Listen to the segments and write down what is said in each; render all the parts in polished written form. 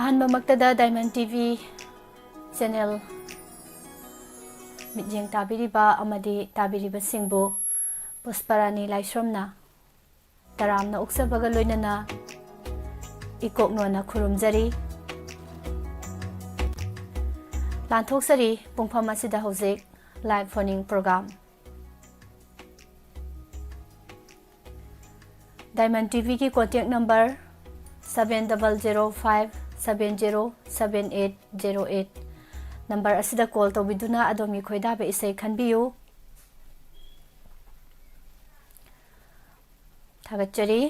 ꯑꯍꯥꯟꯕꯃꯛꯇꯗ diamond TV channel ꯃꯤꯠꯌꯦꯡ ꯇꯥꯕꯤꯔꯤꯕ ꯑꯃꯗꯤ ꯇꯥꯕꯤꯔꯤꯕꯁꯤꯡꯕꯨ ꯄꯨꯁꯄꯔꯥꯅꯤ ꯂꯥꯏꯁ꯭ꯔꯝꯅ ꯇꯔꯥꯝꯅ ꯑꯣꯛꯆꯕꯒ ꯂꯣꯏꯅꯅ ꯏꯀꯣꯛꯅꯣꯅ ꯈꯨꯔꯨꯝꯖꯔꯤ꯫ ꯂꯥꯟꯊꯣꯛꯆꯔꯤ ꯄꯨꯡꯐꯝ ꯑꯁꯤꯗ ꯍꯧꯖꯤꯛ ꯂꯥꯏꯚ ꯐꯣꯟ-ꯏꯟ ꯄ꯭ꯔꯣꯒ꯭ꯔꯥꯝ ꯗꯥꯏꯃꯟ ꯇꯤꯚꯤꯒꯤ ꯀꯣꯟꯇꯦꯛ ꯅꯝꯕꯔ 7005707808 ꯅꯝꯕꯔ ꯑꯁꯤꯗ ꯀꯣꯜ ꯇꯧꯕꯤꯗꯨꯅ ꯑꯗꯣꯝꯒꯤ ꯈꯣꯏꯗꯥꯕ ꯏꯁꯩ ꯈꯟꯕꯤꯌꯨ꯫ ꯊꯥꯒꯠꯆꯔꯤ꯫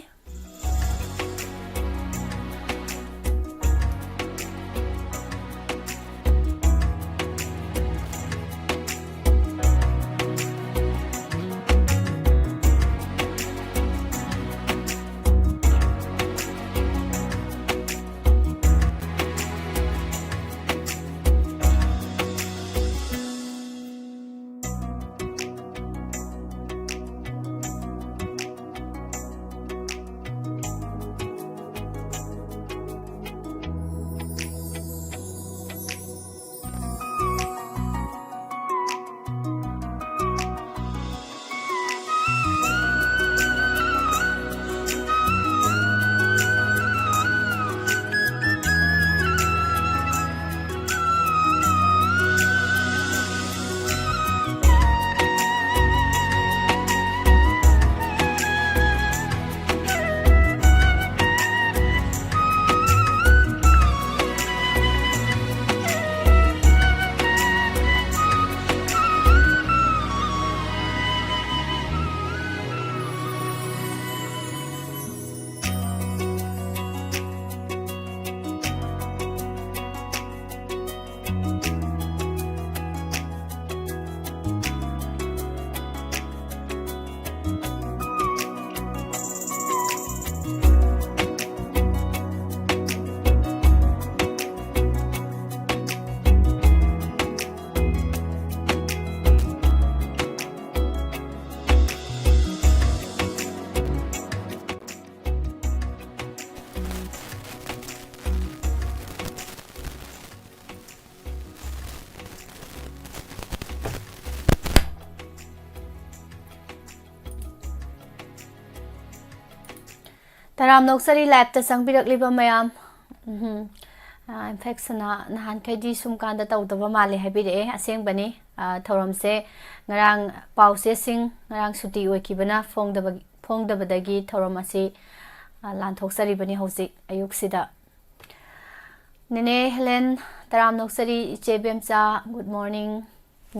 ꯇꯔꯥꯝ ꯅꯣꯛꯆꯔꯤ ꯂꯥꯏꯚꯇ ꯆꯪꯕꯤꯔꯛꯂꯤꯕ ꯃꯌꯥꯝ ꯏꯟꯐꯦꯛꯁꯟꯅ ꯅꯍꯥꯟꯈꯩꯗꯤ ꯁꯨꯝ ꯀꯥꯟꯗ ꯇꯧꯗꯕ ꯃꯥꯜꯂꯦ ꯍꯥꯏꯕꯤꯔꯛꯑꯦ꯫ ꯑꯁꯦꯡꯕꯅꯤ ꯊꯧꯔꯝꯁꯦ ꯉꯔꯥꯡ ꯄꯥꯎꯆꯦꯁꯤꯡ ꯉꯔꯥꯡ ꯁꯨꯇꯤ ꯑꯣꯏꯈꯤꯕꯅ ꯐꯣꯡꯗꯕꯗꯒꯤ ꯊꯧꯔꯝ ꯑꯁꯤ ꯂꯥꯟꯊꯣꯛꯆꯔꯤꯕꯅꯤ ꯍꯧꯖꯤꯛ ꯑꯌꯨꯛꯁꯤꯗ꯫ ꯅꯦꯅꯦ ꯍꯦꯂꯦꯟ ꯇꯔꯥꯝ ꯅꯣꯛꯆꯔꯤ, ꯏꯆꯦ ꯕꯦꯝꯆꯥ good morning,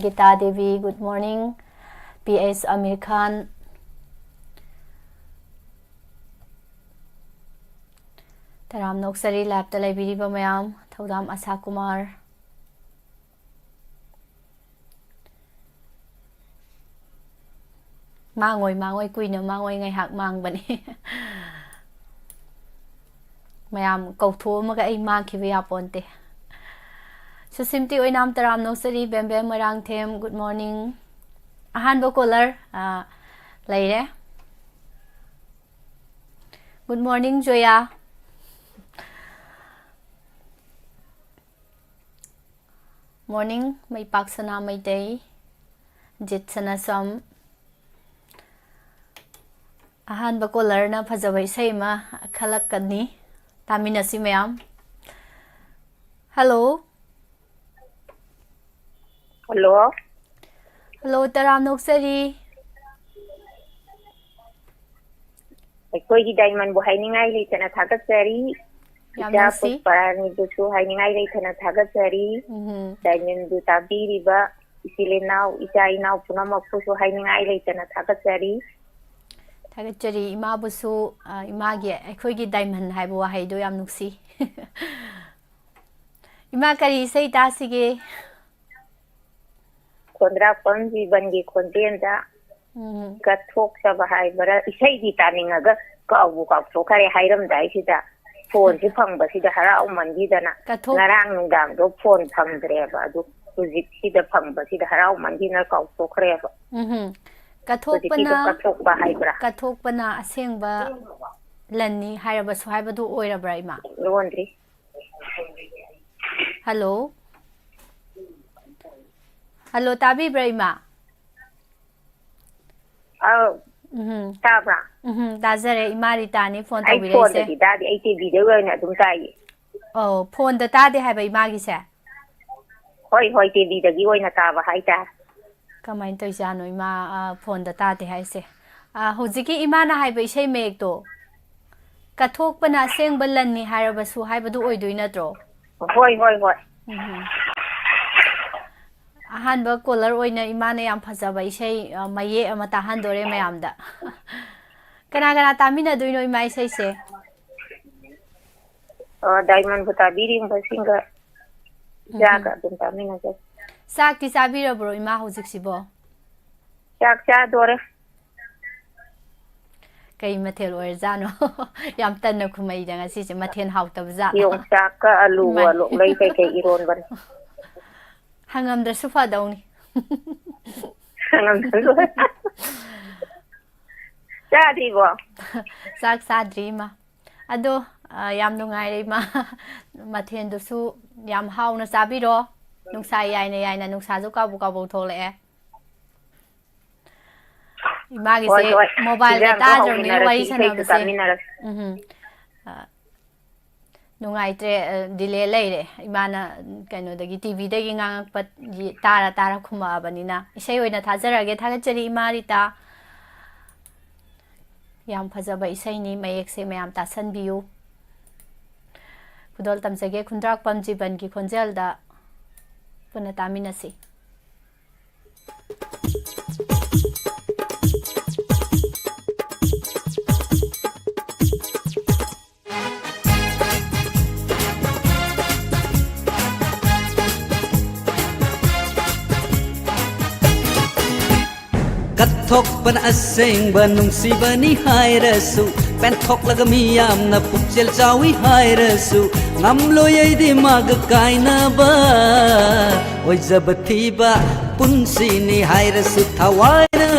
Gita Devi good morning, PS Amir Khan, ꯇꯔꯥꯝ ꯅꯣꯛꯆꯔꯤ ꯂꯥꯏꯚꯇ ꯂꯩꯕꯤꯔꯤꯕ ꯃꯌꯥꯝ, ꯊꯧꯗꯥꯝ ꯑꯁꯥ ꯀꯨꯃꯥꯔ, ꯃꯥꯡꯉꯣꯏ ꯀꯨꯏꯅ ꯃꯥꯡꯉꯣꯏ ꯉꯥꯏꯍꯥꯛ ꯃꯥꯡꯕꯅꯤ ꯃꯌꯥꯝ ꯀꯧꯊꯣꯛꯑꯝꯃꯒ ꯑꯩ ꯃꯥꯡꯈꯤꯕ ꯌꯥꯄꯣꯟꯇꯦ꯫ ꯁꯨꯁꯤꯝꯇꯤ ꯑꯣꯏꯅꯥꯝ ꯇꯔꯥꯝ ꯅꯣꯛꯆꯔꯤ, ꯕꯦꯝꯕꯦꯝ ꯃꯣꯏꯔꯥꯡꯊꯦꯝ ꯒꯨꯗ ꯃꯣꯔꯅꯤꯡ꯫ ꯑꯍꯥꯟꯕ ꯀꯣꯂꯔ ꯂꯩꯔꯦ꯫ ꯒꯨꯗ ꯃꯣꯔꯅꯤꯡ ꯖꯣꯌꯥ, ꯃꯣꯔꯅꯤꯡ ꯃꯩꯄꯥꯛ ꯁꯅꯥ ꯃꯩꯇꯩ, ꯖꯤꯠ ꯁꯅꯥꯁꯝ꯫ ꯑꯍꯥꯟꯕ ꯀꯣꯂꯔꯅ ꯐꯖꯕ ꯏꯁꯩ ꯑꯃ ꯈꯜꯂꯛꯀꯅꯤ, ꯇꯥꯃꯤꯟꯅꯁꯤ ꯃꯌꯥꯝ꯫ ꯍꯜꯂꯣ ꯍꯜꯂꯣ ꯍꯜꯂꯣ, ꯇꯔꯥꯝ ꯅꯣꯛꯆꯔꯤ꯫ ꯑꯩꯈꯣꯏꯒꯤ ꯗꯥꯏꯃꯟꯕꯨ ꯍꯥꯏꯅꯤꯡꯉꯥꯏ ꯂꯩꯇꯅ ꯊꯥꯒꯠꯆꯔꯤ꯫ ꯌꯥꯝ ꯏꯆꯥ ꯅꯨꯡꯁꯤ꯫ ꯄꯨꯁꯄꯔꯥꯅꯤꯕꯨꯁꯨ ꯍꯥꯏꯅꯤꯡꯉꯥꯏ ꯂꯩꯇꯅ ꯊꯥꯒꯠꯆꯔꯤ꯫ ꯗꯥꯏꯃꯟꯕꯨ ꯇꯥꯕꯤꯔꯤꯕ ꯏꯆꯤꯜ ꯏꯅꯥꯎ ꯏꯆꯥ ꯏꯅꯥꯎ ꯄꯨꯝꯅꯃꯛꯄꯨꯁꯨ ꯍꯥꯏꯅꯤꯡꯉꯥꯏ ꯂꯩꯇꯅ ꯊꯥꯒꯠꯆꯔꯤ꯫ ꯊꯥꯒꯠꯆꯔꯤ ꯏꯃꯥꯕꯨꯁꯨ, ꯏꯃꯥꯒꯤ ꯑꯩꯈꯣꯏꯒꯤ ꯗꯥꯏꯃꯟ ꯍꯥꯏꯕ ꯋꯥꯍꯩꯗꯣ ꯌꯥꯝ ꯅꯨꯡꯁꯤ꯫ ꯏꯃꯥ ꯀꯔꯤ ꯏꯁꯩ ꯇꯥꯁꯤꯒꯦ? ꯈꯣꯟꯗ꯭ꯔꯥꯛꯄꯝ ꯖꯤꯕꯟꯒꯤ ꯈꯣꯟꯖꯦꯜꯗ ꯀꯠꯊꯣꯛꯆꯕ ꯍꯥꯏꯕꯔꯥ, ꯏꯁꯩꯗꯤ ꯇꯥꯅꯤꯡꯉꯒ ꯀꯥꯎꯕꯨ ꯀꯥꯎꯊꯣꯛꯈ꯭ꯔꯦ ꯍꯥꯏꯔꯝꯗꯥꯏꯁꯤꯗ ꯐꯣꯟꯁꯤ ꯐꯪꯕꯁꯤꯗ ꯍꯔꯥꯎꯃꯟꯈꯤꯗꯅ ꯉꯔꯥꯡ ꯅꯨꯡꯗꯥꯡꯗꯣ ꯐꯣꯟ ꯐꯪꯗ꯭ꯔꯦꯕ, ꯑꯗꯨ ꯍꯧꯖꯤꯛꯁꯤꯗ ꯐꯪꯕꯁꯤꯗ ꯍꯔꯥꯎꯃꯟꯈꯤꯗꯅ ꯀꯥꯎꯊꯣꯛꯈ꯭ꯔꯦꯕ꯫ ꯍꯧꯖꯤꯛꯀꯤꯗꯣ ꯀꯠꯊꯣꯛꯄ ꯍꯥꯏꯕ꯭ꯔꯥ? ꯀꯠꯊꯣꯛꯄꯅ ꯑꯁꯦꯡꯕ ꯂꯟꯅꯤ ꯍꯥꯏꯔꯕꯁꯨ ꯍꯥꯏꯕꯗꯨ ꯑꯣꯏꯔꯕ꯭ꯔꯥ ꯏꯃꯥ? Laundry Hello. Hello, tabibra ima. Tabra. Tazare ima ritani phone Ai tawire phone se. da dadi ai TV da wani adum tai. Oh, phone da tade haiba ima gi se. Hoi TV da gi wani taba hai ta. Kamain to jano ima phone da tade hai se. Hojiki ima na haiba isei mek to. Kathok pana seng balan ni harabasu haibadu oidoi natro. Hoi. Ahanba caller oina imana yam phajaba isei maye ama tahandore mayamda. Kana tamina doino ima isei se. Diamond butabiri basinga jaga dum tamina se. Sak ti sabira bro ima hojik sibo. Sak cha dore. Kay mathel or jano yam tan na khumai da ngasi se mathen hautab za. Yung sak ka alu lo lai kai iron ban. Hangam da sufa dauni. Hangam da. Cha di bo. Sak sadri ma. Ado yam nungai ma mathen do su yam hau na sabiro nungsa yai na nungsa ju ka bu thole e. Imagi se mobile data jong ni wai sana ba se. Nungai tre delay lai re imana kaino dagi TV dagi ngang pat tara khuma abanina isei oina thajarage thagachari imarita yam phajaba isei ni mayek se mayam ta sanbiu Kudol tamjage khundrak pamji ban ki khonjal da puna taminasi Kathok ban aseng banung si bani hai rasu pen thok laga miyam na pukchel chawi hai rasu ngam loyai di mag kaina ba oi jabathi ba punsi ni hai rasu thawaina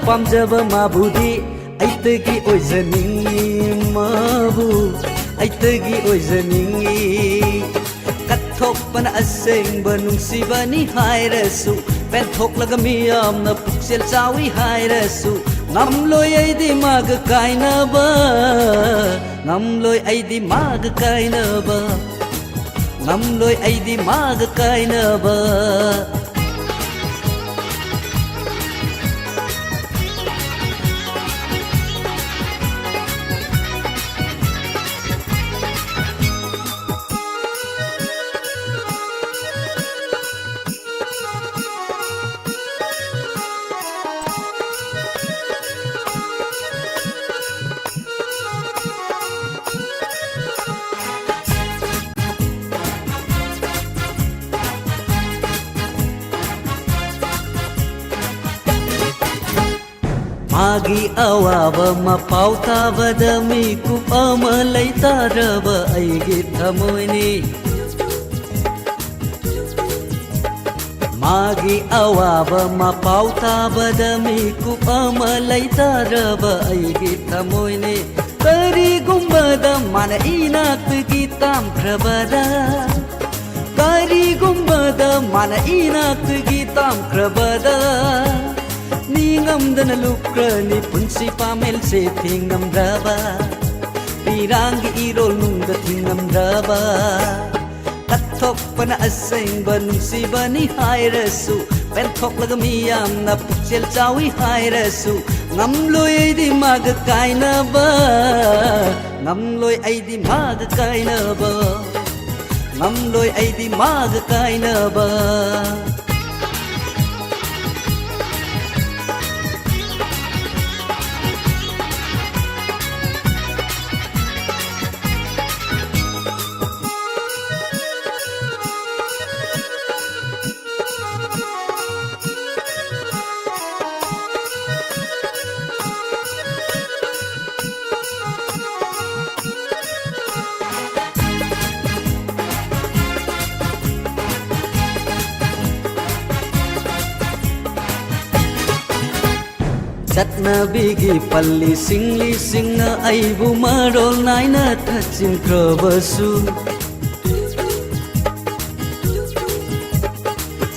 pamjaba mabudi aitagi oi janingi mabu aitagi oi janingi Kathok pan aseng banung si bani hai rasu pen thok laga miyam na pukchel chawi hai rasu ngam loi ai di mag kaina ba ngam loi ai di mag kaina ba ngam loi ai di mag kaina ba Magi awaba mapau tabada miku amalai taraba aigi thamoini Magi awaba mapau tabada miku amalai taraba aigi thamoini Kari gumbada mana inak gitam krabada Kari gumbada mana inak gitam krabada Ningam dan lukra ni punsi pamel se thingam raba Pirangi irol nungda thingam raba Kathok pana aseng banung si bani hai rasu pen thok laga miyam na pukchel chawi hai rasu ngam loi di mag kaina ba ngam loi ai di mag kaina ba ngam loi ai di mag kaina ba ꯆꯠꯅꯕꯤꯒꯤ ꯄꯜꯂꯤꯁꯤꯡ ꯂꯤꯁꯤꯡꯅ ꯑꯩꯕꯨ ꯃꯔꯣꯜ ꯅꯥꯏꯅ ꯊꯠꯆꯤꯟꯈ꯭ꯔꯕꯁꯨ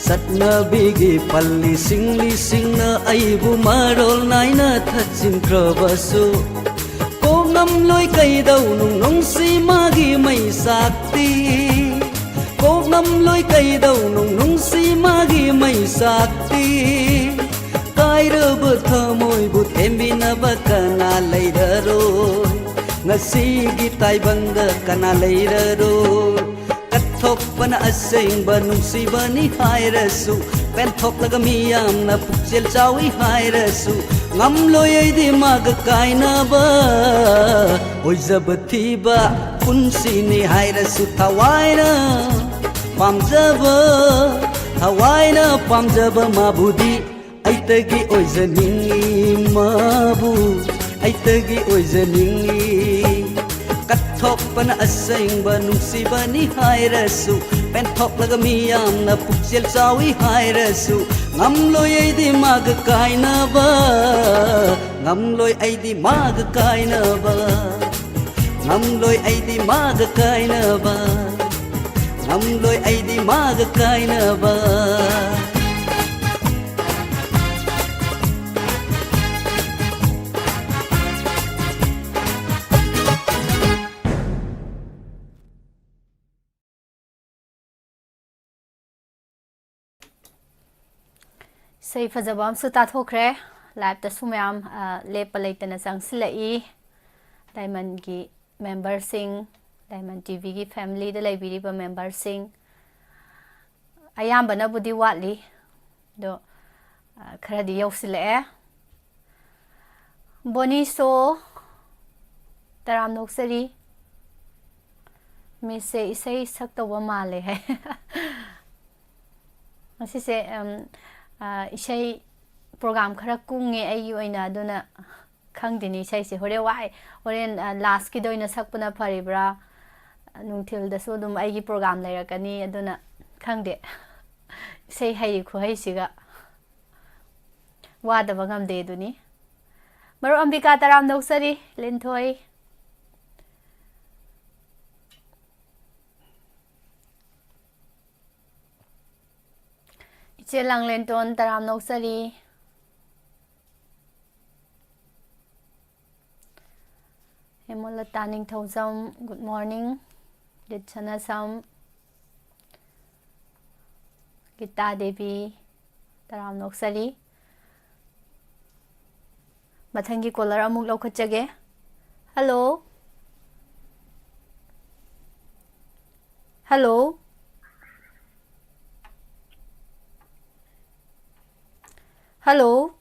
ꯆꯠꯅꯕꯤꯒꯤ ꯄꯜꯂꯤꯁꯤꯡ ꯂꯤꯁꯤꯡꯅ ꯑꯩꯕꯨ ꯃꯔꯣꯜ ꯅꯥꯏꯅ ꯊꯠꯆꯤꯟꯈ꯭ꯔꯕꯁꯨ ꯀꯣꯛꯉꯝꯂꯣꯏ ꯀꯩꯗꯧꯅꯨꯡ ꯅꯨꯡꯁꯤ ꯃꯥꯒꯤ ꯃꯩꯁꯥꯛꯇꯤ ꯀꯣꯛꯉꯝꯂꯣꯏ ꯀꯩꯗꯧꯅꯨꯡ ꯅꯨꯡꯁꯤ ꯃꯥꯒꯤ ꯃꯩꯁꯥꯛꯇꯤ ꯀꯥꯏꯔꯕ ꯊꯃꯣꯏꯕꯨ ꯊꯦꯝꯕꯤꯅꯕ ꯀꯅꯥ ꯂꯩꯔꯔꯣꯏ ꯉꯁꯤꯒꯤ ꯇꯥꯏꯕꯪꯗ ꯀꯅꯥ ꯂꯩꯔꯔꯣꯏ ꯀꯠꯊꯣꯛꯄꯅ ꯑꯁꯦꯡꯕ ꯅꯨꯡꯁꯤꯕꯅꯤ ꯍꯥꯏꯔꯁꯨ ꯄꯦꯟꯊꯣꯛꯂꯒ ꯃꯤꯌꯥꯝꯅ ꯄꯨꯛꯆꯦꯜ ꯆꯥꯎꯏ ꯍꯥꯏꯔꯁꯨ ꯉꯝꯂꯣꯏ ꯑꯩꯗꯤ ꯃꯥꯒ ꯀꯥꯏꯅꯕ ꯑꯣꯏꯖꯕ ꯊꯤꯕ ꯄꯨꯟꯁꯤꯅꯤ ꯍꯥꯏꯔꯁꯨ ꯊꯋꯥꯏꯅ ꯄꯥꯝꯖꯕ ꯃꯥꯕꯨꯗꯤ ꯑꯩꯇꯒꯤ ꯑꯣꯏꯖꯅꯤꯡꯉꯤ ꯃꯥꯕꯨ ꯑꯩꯇꯒꯤ ꯑꯣꯏꯖꯅꯤꯡꯉꯤ ꯀꯠꯊꯣꯛꯄꯅ ꯑꯁꯦꯡꯕ ꯅꯨꯡꯁꯤꯕꯅꯤ ꯍꯥꯏꯔꯁꯨ ꯄꯦꯟꯊꯣꯛꯂꯒ ꯃꯤꯌꯥꯝꯅ ꯄꯨꯛꯆꯦꯜ ꯆꯥꯎꯏ ꯍꯥꯏꯔꯁꯨ ꯉꯝꯂꯣꯏ ꯑꯩꯗꯤ ꯃꯥꯒ ꯀꯥꯏꯅꯕ ꯉꯝꯂꯣꯏ ꯑꯩꯗꯤ ꯃꯥꯒ ꯀꯥꯏꯅꯕ ꯉꯝꯂꯣꯏ ꯑꯩꯗꯤ ꯃꯥꯒ ꯀꯥꯏꯅꯕ ꯉꯝꯂꯣꯏ ꯑꯩꯗꯤ ꯃꯥꯒ ꯀꯥꯏꯅꯕ ꯏꯁꯩ ꯐꯖꯕ ꯑꯃꯁꯨ ꯇꯥꯊꯣꯛꯈ꯭ꯔꯦ ꯂꯥꯏꯞꯇꯁꯨ ꯃꯌꯥꯝ ꯂꯦꯞꯄ ꯂꯩꯇꯅ ꯆꯪꯁꯤꯜꯂꯛꯏ ꯗꯥꯏꯃꯟꯒꯤ ꯃꯦꯝꯕꯔꯁꯤꯡ ꯗꯥꯏꯃꯟ ꯇꯤꯚꯤꯒꯤ ꯐꯦꯃꯤꯂꯤꯗ ꯂꯩꯕꯤꯔꯤꯕ ꯃꯦꯝꯕꯔꯁꯤꯡ ꯑꯌꯥꯝꯕꯅꯕꯨꯗꯤ ꯋꯥꯠꯂꯤ ꯑꯗꯣ ꯈꯔꯗꯤ ꯌꯧꯁꯤꯜꯂꯛꯑꯦ ꯕꯣꯅꯤꯁꯣ ꯇꯔꯥꯝ ꯅꯣꯛꯆꯔꯤ ꯃꯤꯁꯁꯦ ꯏꯁꯩ ꯁꯛꯇꯧꯕ ꯃꯥꯜꯂꯦ ꯍꯥꯏ ꯉꯁꯤꯁꯦ ꯏꯁꯩ ꯄ꯭ꯔꯣꯒꯥꯝ ꯈꯔ ꯀꯨꯡꯉꯦ ꯑꯩꯒꯤ ꯑꯣꯏꯅ ꯑꯗꯨꯅ ꯈꯪꯗꯦꯅꯤ ꯏꯁꯩꯁꯦ ꯍꯣꯔꯦꯟ ꯂꯥꯁꯀꯤꯗ ꯑꯣꯏꯅ ꯁꯛꯄꯅ ꯐꯔꯤꯕ꯭ꯔꯥ ꯅꯨꯡꯊꯤꯜꯗꯁꯨ ꯑꯗꯨꯝ ꯑꯩꯒꯤ ꯄ꯭ꯔꯣꯒꯥꯝ ꯂꯩꯔꯛꯀꯅꯤ ꯑꯗꯨꯅ ꯈꯪꯗꯦ ꯏꯁꯩ ꯍꯩ ꯈꯨꯍꯩꯁꯤꯒ ꯋꯥꯗꯕ ꯉꯝꯗꯦ ꯑꯗꯨꯅꯤ ꯃꯔꯨꯞ ꯑꯝꯕꯤꯀꯥ ꯇꯔꯥꯝ ꯅꯣꯛꯆꯔꯤ ꯂꯤꯟꯊꯣꯏ ꯏꯆꯦ ꯂꯥꯡꯂꯦꯟꯇꯣꯟ ꯇꯔꯥꯝ ꯅꯣꯛꯆꯔꯤ ꯍꯦꯃꯣꯂꯇꯥ ꯅꯤꯡꯊꯧꯖꯝ ꯒꯨꯗ ꯃꯣꯔꯅꯤꯡ ꯂꯤꯠ ꯁꯅꯥꯁꯝ ꯒꯤꯇꯥ ꯗꯦꯕꯤ ꯇꯔꯥꯝ ꯅꯣꯛꯆꯔꯤ ꯃꯊꯪꯒꯤ ꯀꯣꯂꯔ ꯑꯃꯨꯛ ꯂꯧꯈꯠꯆꯒꯦ ꯍꯜꯂꯣ ꯍꯜꯂꯣ ꯍꯜꯂꯣ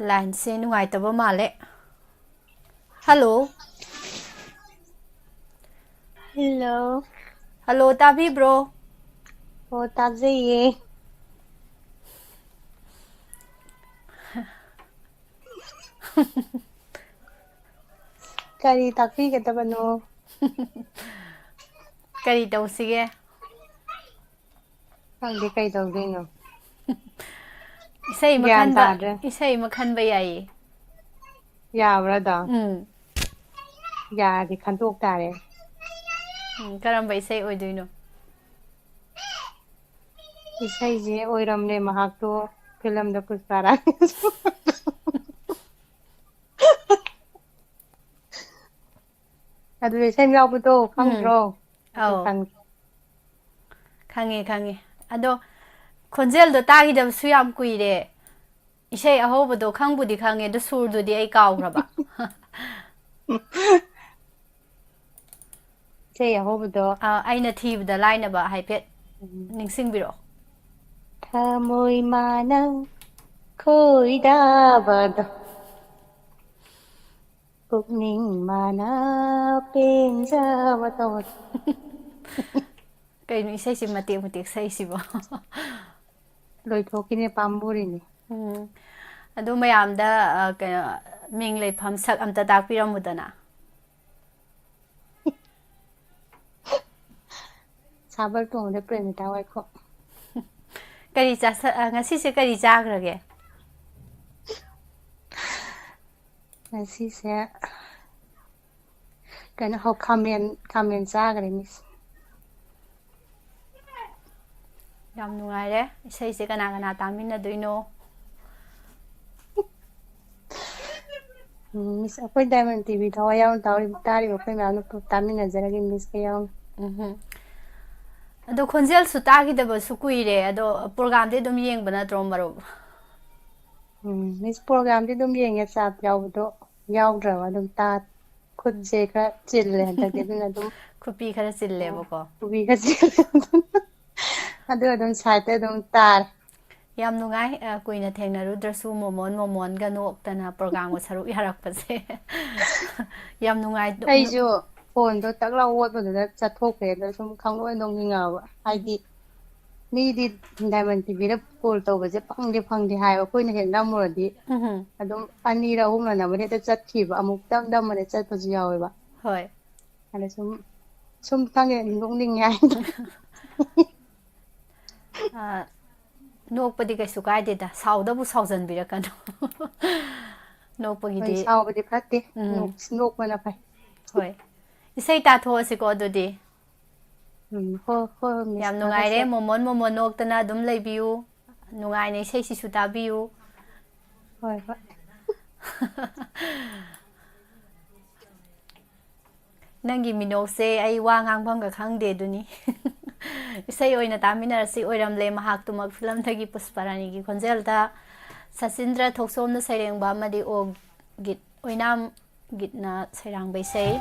ꯂꯥꯏꯟꯁꯦ ꯅꯨꯡꯉꯥꯏꯇꯕ ꯃꯥꯜꯂꯦ ꯍꯜꯂꯣ ꯍꯦꯜꯂꯣ ꯍꯜꯂꯣ ꯇꯥꯕꯤꯕ꯭ꯔꯣ ꯑꯣ ꯇꯥꯖꯩꯌꯦ ꯀꯔꯤ ꯇꯥꯛꯄꯤꯒꯗꯕꯅꯣ ꯀꯔꯤ ꯇꯧꯁꯤꯒꯦ ꯈꯪꯗꯦ ꯀꯩ ꯇꯧꯗꯣꯏꯅꯣ ꯒ꯭ꯌꯥꯟ ꯇꯥꯗ꯭ꯔꯦ ꯏꯁꯩ ꯑꯃ ꯈꯟꯕ ꯌꯥꯏꯌꯦ ꯌꯥꯕ꯭ꯔꯥꯗꯣ ꯎꯝ ꯌꯥꯔꯗꯤ ꯈꯟꯇꯣꯛ ꯇꯥꯔꯦ ꯀꯔꯝꯕ ꯏꯁꯩ ꯑꯣꯏꯗꯣꯏꯅꯣ ꯏꯁꯩꯁꯦ ꯑꯣꯏꯔꯝꯂꯦ ꯃꯍꯥꯛꯇꯣ ꯐꯤꯂꯝꯗ ꯄꯨꯁꯄꯥꯔꯥꯅꯤ ꯑꯗꯨ ꯏꯁꯩ ꯌꯥꯎꯕꯗꯣ ꯈꯪꯗ꯭ꯔꯣ ꯑꯗꯨ ꯑꯧ ꯈꯟꯒꯦ ꯈꯪꯉꯦ ꯑꯗꯣ ꯈꯣꯟꯖꯦꯜꯗꯣ ꯇꯥꯈꯤꯗꯕꯁꯨ ꯌꯥꯝ ꯀꯨꯏꯔꯦ ꯏꯁꯩ ꯑꯍꯧꯕꯗꯣ ꯈꯪꯕꯨꯗꯤ ꯈꯪꯉꯦ ꯑꯗꯣ ꯁꯨꯔꯗꯨꯗꯤ ꯑꯩ ꯀꯥꯎꯈ꯭ꯔꯕ ꯏꯁꯩ ꯑꯍꯧꯕꯗꯣ ꯑꯩꯅ ꯊꯤꯕꯗ ꯂꯥꯏꯅꯕ ꯍꯥꯏꯐꯦꯠ ꯅꯤꯡꯁꯤꯡꯕꯤꯔꯛꯑꯣ ꯊꯃꯣꯏ ꯃꯥꯅ ꯈꯣꯏꯗꯥꯕꯗꯣ ꯄꯨꯛꯅꯤꯡ ꯃꯥꯅ ꯄꯦꯟꯖꯕ ꯇꯧꯕꯗꯣ ꯀꯩꯅꯣ ꯏꯁꯩꯁꯤ ꯃꯇꯦꯛ ꯁꯛꯏꯁꯤꯕꯣ ꯂꯣꯏꯊꯣꯛꯈꯤꯅꯦ ꯄꯥꯝꯃꯨꯔꯤꯅꯦ ꯑꯗꯨ ꯃꯌꯥꯝꯗ ꯀꯩꯅꯣ ꯃꯤꯡ ꯂꯩꯐꯝ ꯁꯛ ꯑꯝꯇ ꯇꯥꯛꯄꯤꯔꯝꯃꯨꯗꯅ ꯁꯥꯕꯜ ꯇꯣꯡꯕꯗ ꯄ꯭ꯔꯦꯃꯤꯇꯥ ꯋꯥꯏꯈꯣ ꯉꯁꯤꯁꯦ ꯀꯔꯤ ꯆꯥꯈ꯭ꯔꯒꯦ? ꯉꯁꯤꯁꯦ ꯀꯩꯅꯣ ꯈꯥꯃꯦꯟ ꯆꯥꯈ꯭ꯔꯦ ꯃꯤꯁ. ꯌꯥꯝ ꯅꯨꯡꯉꯥꯏꯔꯦ. ꯏꯁꯩꯁꯦ ꯀꯅꯥ ꯀꯅꯥ ꯇꯥꯃꯤꯟꯅꯗꯣꯏꯅꯣ? ꯃꯤꯁ ꯑꯩꯈꯣꯏ ꯗꯥꯏꯃꯟ ꯇꯤꯚꯤ ꯊꯋꯥꯏ ꯌꯥꯎꯅ ꯇꯥꯔꯤꯕ ꯑꯩꯈꯣꯏ ꯃꯌꯥꯝꯅ ꯇꯥꯃꯤꯟꯅꯖꯔꯒꯦ ꯃꯤꯁꯀ ꯌꯥꯎꯅ. ꯑꯗꯣ ꯈꯣꯟꯖꯦꯜꯁꯨ ꯇꯥꯈꯤꯗꯕꯁꯨ ꯀꯨꯏꯔꯦ. ꯑꯗꯣ ꯄ꯭ꯔꯣꯒꯥꯝꯗꯤ ꯑꯗꯨꯝ ꯌꯦꯡꯕ ꯅꯠꯇ꯭ꯔꯣ ꯃꯔꯨꯞ? ꯃꯤꯁ ꯄ꯭ꯔꯣꯒꯥꯝꯗꯤ ꯑꯗꯨꯝ ꯌꯦꯡꯉꯦ. ꯆꯥꯠ ꯌꯥꯎꯕꯗꯣ ꯌꯥꯎꯗ꯭ꯔꯕ ꯑꯗꯨꯝ ꯈꯨꯠꯁꯦ ꯈꯔ ꯆꯤꯜꯂꯦ ꯍꯟꯗꯛꯇꯤ ꯑꯗꯨꯅ ꯑꯗꯨꯝ ꯈꯨꯄꯤ ꯈꯔ ꯆꯤꯜꯂꯦꯕꯀꯣ. ꯈꯨꯕꯤ ꯈꯔ ꯆꯤꯜꯂꯦ ꯑꯗꯨ ꯑꯗꯨꯝ ꯁꯥꯏꯠꯇ ꯑꯗꯨꯝ ꯇꯥꯔꯦ. ꯌꯥꯝ ꯅꯨꯡꯉꯥꯏ. ꯀꯨꯏꯅ ꯊꯦꯡꯅꯔꯨꯗ꯭ꯔꯁꯨ ꯃꯣꯃꯣꯟꯒ ꯅꯣꯛꯇꯅ ꯄ꯭ꯔꯣꯒꯥꯝꯒ ꯁꯔꯨꯛ ꯌꯥꯔꯛꯄꯁꯦ ꯌꯥꯝ ꯅꯨꯡꯉꯥꯏ. ꯑꯩꯁꯨ ꯐꯣꯟꯗꯣ ꯇꯛ ꯂꯥꯎ ꯑꯣꯠꯄꯗꯨꯗ ꯆꯠꯊꯣꯛꯈ꯭ꯔꯦ. ꯑꯗ ꯁꯨꯝ ꯈꯪꯅꯣꯏ ꯅꯣꯛꯅꯤꯡꯉꯛꯑꯕ. ꯍꯥꯏꯗꯤ ꯃꯤꯗꯤ ꯗꯥꯏꯃꯟ ꯇꯤꯚꯤꯗ ꯀꯣꯜ ꯇꯧꯕꯁꯦ ꯐꯪꯗꯦ ꯍꯥꯏꯕ. ꯑꯩꯈꯣꯏꯅ ꯍꯦꯛ ꯅꯝꯃꯨꯔꯗꯤ ꯑꯗꯨꯝ 2ꯔ 3ꯔ ꯅꯝꯕꯗ ꯍꯦꯛꯇ ꯆꯠꯈꯤꯕ. ꯑꯃꯨꯛꯇꯪ ꯅꯝꯕꯗ ꯆꯠꯄꯁꯨ ꯌꯥꯎꯋꯦꯕ. ꯍꯣꯏ. ꯑꯗ ꯁꯨꯝ ꯈꯪꯉꯦ ꯅꯣꯛꯅꯤꯡꯉꯦ ꯍꯥꯏꯗꯤ. ꯅꯣꯛꯄꯗꯤ ꯀꯩꯁꯨ ꯀꯥꯏꯗꯦꯗ. ꯁꯥꯎꯗꯕꯨ ꯁꯥꯎꯖꯟꯕꯤꯔꯛꯀꯅꯨ. ꯍꯣꯏ ꯅꯣꯛꯄꯒꯤꯗꯤ ꯁꯥꯎꯕꯗꯤ ꯐꯠꯇꯦ. ꯅꯣꯛꯄꯅ ꯐꯩ. ꯍꯣꯏ. ꯏꯁꯩ ꯇꯥꯊꯣꯛꯑꯁꯤꯀꯣ ꯑꯗꯨꯗꯤ. ꯍꯣꯏ ꯃꯤꯁ ꯌꯥꯝ ꯅꯨꯡꯉꯥꯏꯔꯦ. ꯊꯥꯒꯠꯆꯔꯤ. ꯃꯣꯃꯣꯟ ꯅꯣꯛꯇꯅ ꯑꯗꯨꯝ ꯂꯩꯕꯤꯌꯨ. ꯅꯨꯡꯉꯥꯏꯅ ꯏꯁꯩꯁꯤꯁꯨ ꯇꯥꯕꯤꯌꯨ. ꯍꯣꯏ. ꯅꯪꯒꯤ ꯃꯤꯅꯣꯛꯁꯦ ꯑꯩ ꯋꯥ ꯉꯥꯡꯐꯝꯒ ꯈꯪꯗꯦ ꯑꯗꯨꯅꯤ. ꯏꯁꯩ ꯑꯣꯏꯅ ꯇꯥꯃꯤꯟꯅꯔꯁꯤ. ꯑꯣꯏꯔꯝꯂꯦ ꯃꯍꯥꯛꯇꯨꯃꯛ ꯐꯤꯂꯝꯗꯒꯤ ꯄꯨꯁꯄꯥꯔꯥꯅꯤꯒꯤ ꯈꯣꯟꯖꯦꯜꯗ ꯁꯆꯤꯟꯗ꯭ꯔ ꯊꯣꯛꯆꯣꯝꯅ ꯁꯩꯔꯦꯡꯕ ꯑꯃꯗꯤ ꯑꯣꯏꯅꯥꯝ ꯒꯤꯠꯅ ꯁꯩꯔꯥꯡꯕ ꯏꯁꯩ.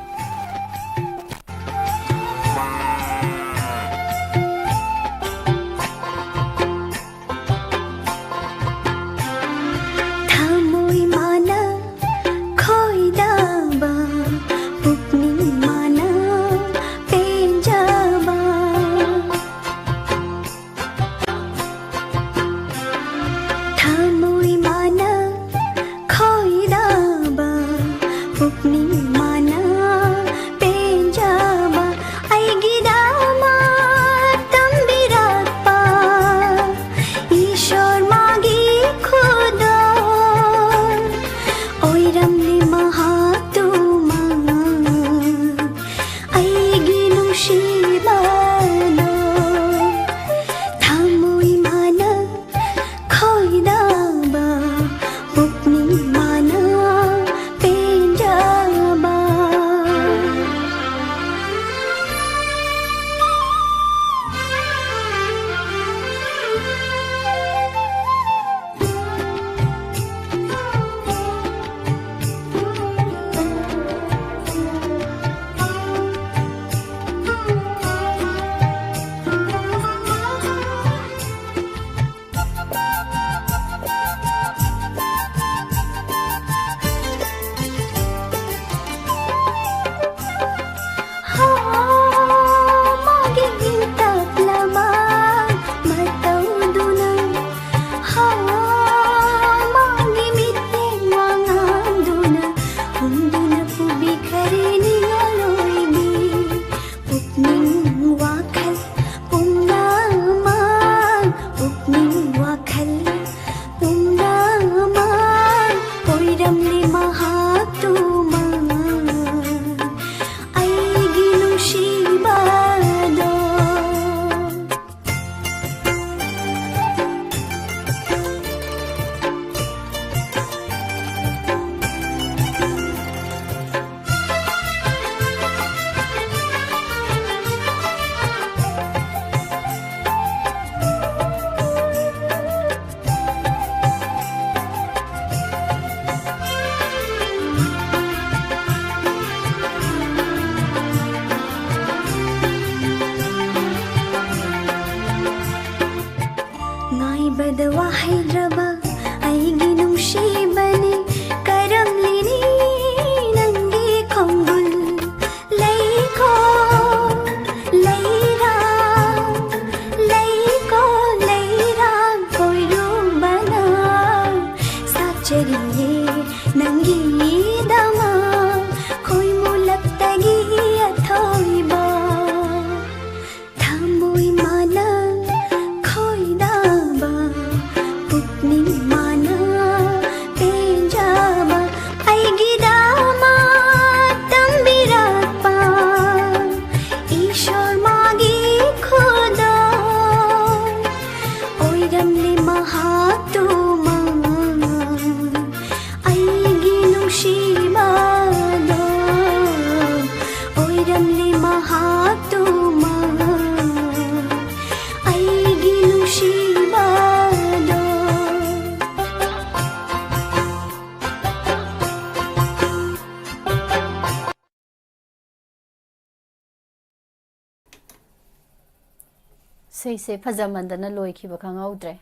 ꯏꯁꯩꯁꯦ ꯐꯖꯃꯟꯗꯅ ꯂꯣꯏꯈꯤꯕ ꯈꯪꯍꯧꯗ꯭ꯔꯦ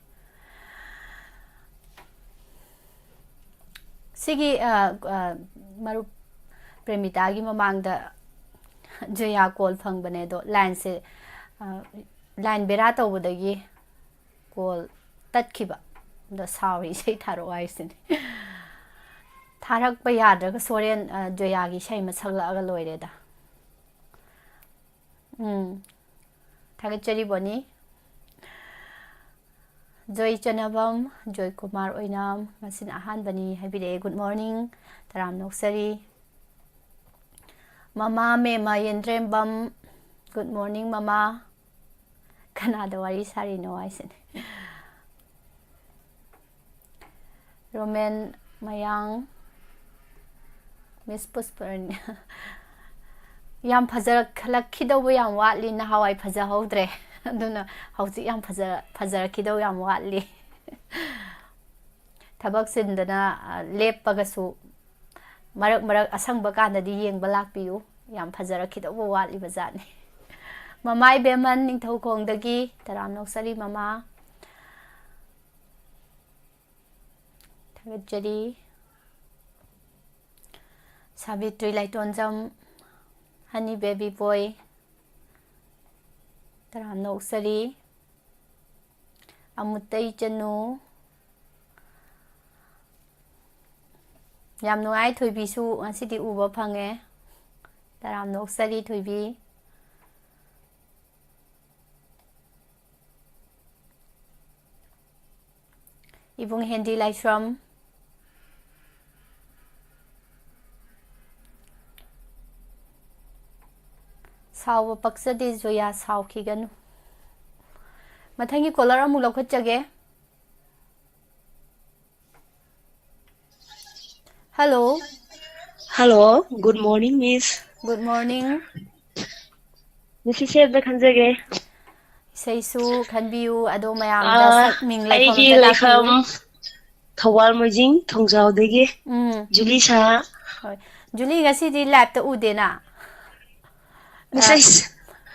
ꯁꯤꯒꯤ ꯃꯔꯨꯞ ꯄ꯭ꯔꯦꯃꯤꯇꯥꯒꯤ ꯃꯃꯥꯡꯗ ꯖꯌꯥ ꯀꯣꯜ ꯐꯪꯕꯅꯦ ꯑꯗꯣ ꯂꯥꯏꯟꯁꯦ ꯂꯥꯏꯟ ꯕꯦꯔꯥ ꯇꯧꯕꯗꯒꯤ ꯀꯣꯜ ꯇꯠꯈꯤꯕ ꯑꯗꯣ ꯁꯥꯎꯔꯤ ꯏꯁꯩ ꯊꯥꯔꯛꯑꯣ ꯍꯥꯏꯁꯤꯅꯦ ꯊꯥꯔꯛꯄ ꯌꯥꯗ꯭ꯔꯒ ꯁꯣꯔꯦꯟ ꯖꯌꯥꯒꯤ ꯏꯁꯩ ꯑꯃ ꯁꯛꯂꯛꯑꯒ ꯂꯣꯏꯔꯦꯗ ꯊꯥꯒꯠꯆꯔꯤꯕꯅꯤ ꯖꯣꯏ ꯆꯅꯕꯝ ꯖꯣꯏ ꯀꯨꯃꯥꯔ ꯑꯣꯏꯅꯥꯝ ꯉꯁꯤꯅ ꯑꯍꯥꯟꯕꯅꯤ ꯍꯥꯏꯕꯤꯔꯛꯑꯦ ꯒꯨꯗ ꯃꯣꯔꯅꯤꯡ ꯇꯔꯥꯝ ꯅꯣꯛꯆꯔꯤ ꯃꯃꯥ ꯃꯦꯃꯥ ꯌꯦꯟꯗ꯭ꯔꯦꯝꯕꯝ ꯒꯨꯗ ꯃꯣꯔꯅꯤꯡ ꯃꯃꯥ ꯀꯅꯥꯗ ꯋꯥꯔꯤ ꯁꯥꯔꯤꯅꯣ ꯍꯥꯏꯁꯤꯅꯦ ꯔꯣꯃꯦꯟ ꯃꯌꯥꯡ ꯃꯤꯁ ꯄꯨꯁꯄꯔꯅꯤ ꯌꯥꯝ ꯐꯖꯈꯠꯂꯛꯈꯤꯗꯧꯕ ꯌꯥꯝ ꯋꯥꯠꯂꯤ ꯅꯍꯥꯟꯋꯥꯏ ꯐꯖꯍꯧꯗ꯭ꯔꯦ ꯑꯗꯨꯅ ꯍꯧꯖꯤꯛ ꯌꯥꯝ ꯐꯖꯔꯛꯈꯤꯗꯧ ꯌꯥꯝ ꯋꯥꯠꯂꯤ ꯊꯕꯛ ꯆꯤꯟꯗꯅ ꯂꯦꯞꯄꯒꯁꯨ ꯃꯔꯛ ꯑꯁꯪꯕ ꯀꯥꯟꯗꯗꯤ ꯌꯦꯡꯕ ꯂꯥꯛꯄꯤꯌꯨ ꯌꯥꯝ ꯐꯖꯔꯛꯈꯤꯗꯧꯕ ꯋꯥꯠꯂꯤꯕ ꯖꯥꯠꯅꯤ ꯃꯃꯥ ꯏꯕꯦꯝꯃꯟ ꯅꯤꯡꯊꯧꯈꯣꯡꯗꯒꯤ ꯇꯔꯥꯝ ꯅꯣꯛꯆꯔꯤ ꯃꯃꯥ ꯊꯥꯒꯠꯆꯔꯤ ꯁꯥꯕꯤꯇ꯭ꯔꯤ ꯂꯥꯏꯇꯣꯟꯖꯝ ꯍꯅꯤ ꯕꯦꯕꯤ ꯕꯣꯏ ꯇꯔꯥꯝ ꯅꯣꯛꯆꯔꯤ ꯑꯃꯨꯠꯇꯩ ꯆꯅꯨ ꯌꯥꯝ ꯅꯨꯡꯉꯥꯏ ꯊꯣꯏꯕꯤꯁꯨ ꯉꯁꯤꯗꯤ ꯎꯕ ꯐꯪꯉꯦ ꯇꯔꯥꯝ ꯅꯣꯛꯆꯔꯤ ꯊꯣꯏꯕꯤ ꯏꯕꯨꯡ ꯍꯦꯟꯗꯤ ꯂꯥꯏꯁ꯭ꯔꯝ ꯁꯥꯎꯕ ꯄꯛꯆꯗꯦ ꯖꯣꯌꯥ ꯁꯥꯎꯈꯤꯒꯅꯨ ꯃꯊꯪꯒꯤ ꯀꯣꯂꯔ ꯑꯃꯨꯛ ꯂꯧꯈꯠꯆꯒꯦ hello Hello, good morning, Miss. Good morning ꯉꯁꯤꯁꯦ ꯑꯝꯇ ꯈꯟꯖꯒꯦ. ꯏꯁꯩꯁꯨ ꯈꯟꯕꯤꯌꯨ ꯑꯗꯣ ꯃꯌꯥꯝꯗ ꯁꯛ ꯃꯤꯡ ꯂꯩꯐꯝ ꯑꯩꯒꯤ ꯑꯝꯇ ꯇꯥꯛꯄꯤꯌꯨ ꯂꯩꯐꯝ ꯊꯧꯕꯥꯜ ꯃꯣꯏꯖꯤꯡ ꯊꯣꯡꯖꯥꯎꯗꯒꯤ ꯖꯨꯂꯤ ꯁꯥ. ꯍꯣꯏ ꯖꯨꯂꯤ ꯉꯁꯤꯗꯤ ꯂꯥꯏꯞꯇ ꯎꯗꯦꯅ ꯃꯤꯁ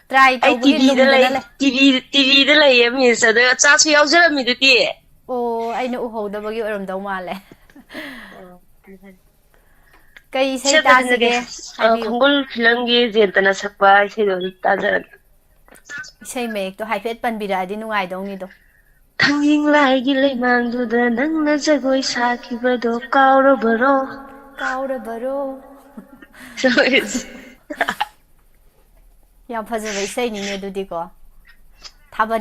ꯇ꯭ꯔꯥꯏ ꯑꯩ ꯇꯧꯕꯒꯤ ꯅꯨꯡꯗꯅ ꯂꯩ ꯇꯤꯚꯤꯗ ꯂꯩꯌꯦ ꯃꯤꯁ ꯑꯗ ꯆꯥꯛꯁꯨ ꯌꯥꯎꯖꯔꯝꯃꯤꯗꯨꯗꯤ. ꯑꯣ ꯑꯩꯅ ꯎꯍꯧꯗꯕꯒꯤ ꯑꯣꯏꯔꯝꯗꯧ ꯃꯥꯜꯂꯦ ꯀꯩ ꯏꯁꯩ ꯁꯦꯠꯇ ꯈꯟꯖꯒꯦ. ꯇꯥꯁꯤꯒꯦ ꯍꯥꯏꯕꯤꯌꯨ ꯈꯣꯡꯒꯨꯜ ꯐꯤꯂꯝꯒꯤ ꯖꯦꯟꯇꯅ ꯁꯛꯄ ꯏꯁꯩꯗꯣ ꯑꯗꯨꯝ ꯇꯥꯖꯔꯒꯦ. ꯏꯁꯩ ꯃꯌꯦꯛꯇꯣ ꯍꯥꯏꯐꯦꯠ ꯄꯟꯕꯤꯔꯛꯑꯗꯤ ꯅꯨꯡꯉꯥꯏꯗꯧꯅꯤꯗꯣ. ꯊꯥꯡꯖꯤꯡ ꯂꯥꯏꯒꯤ ꯂꯩꯃꯥꯡꯗꯨꯗ ꯅꯪꯅ ꯖꯒꯣꯏ ꯁꯥꯈꯤꯕꯗꯣ ꯀꯥꯎꯔꯕꯔꯣ. ꯀꯥꯎꯔꯕꯔꯣ. ꯌꯥꯝ ꯐꯖꯕ ꯏꯁꯩꯅꯤꯅꯦ ꯑꯗꯨꯗꯤꯀꯣ.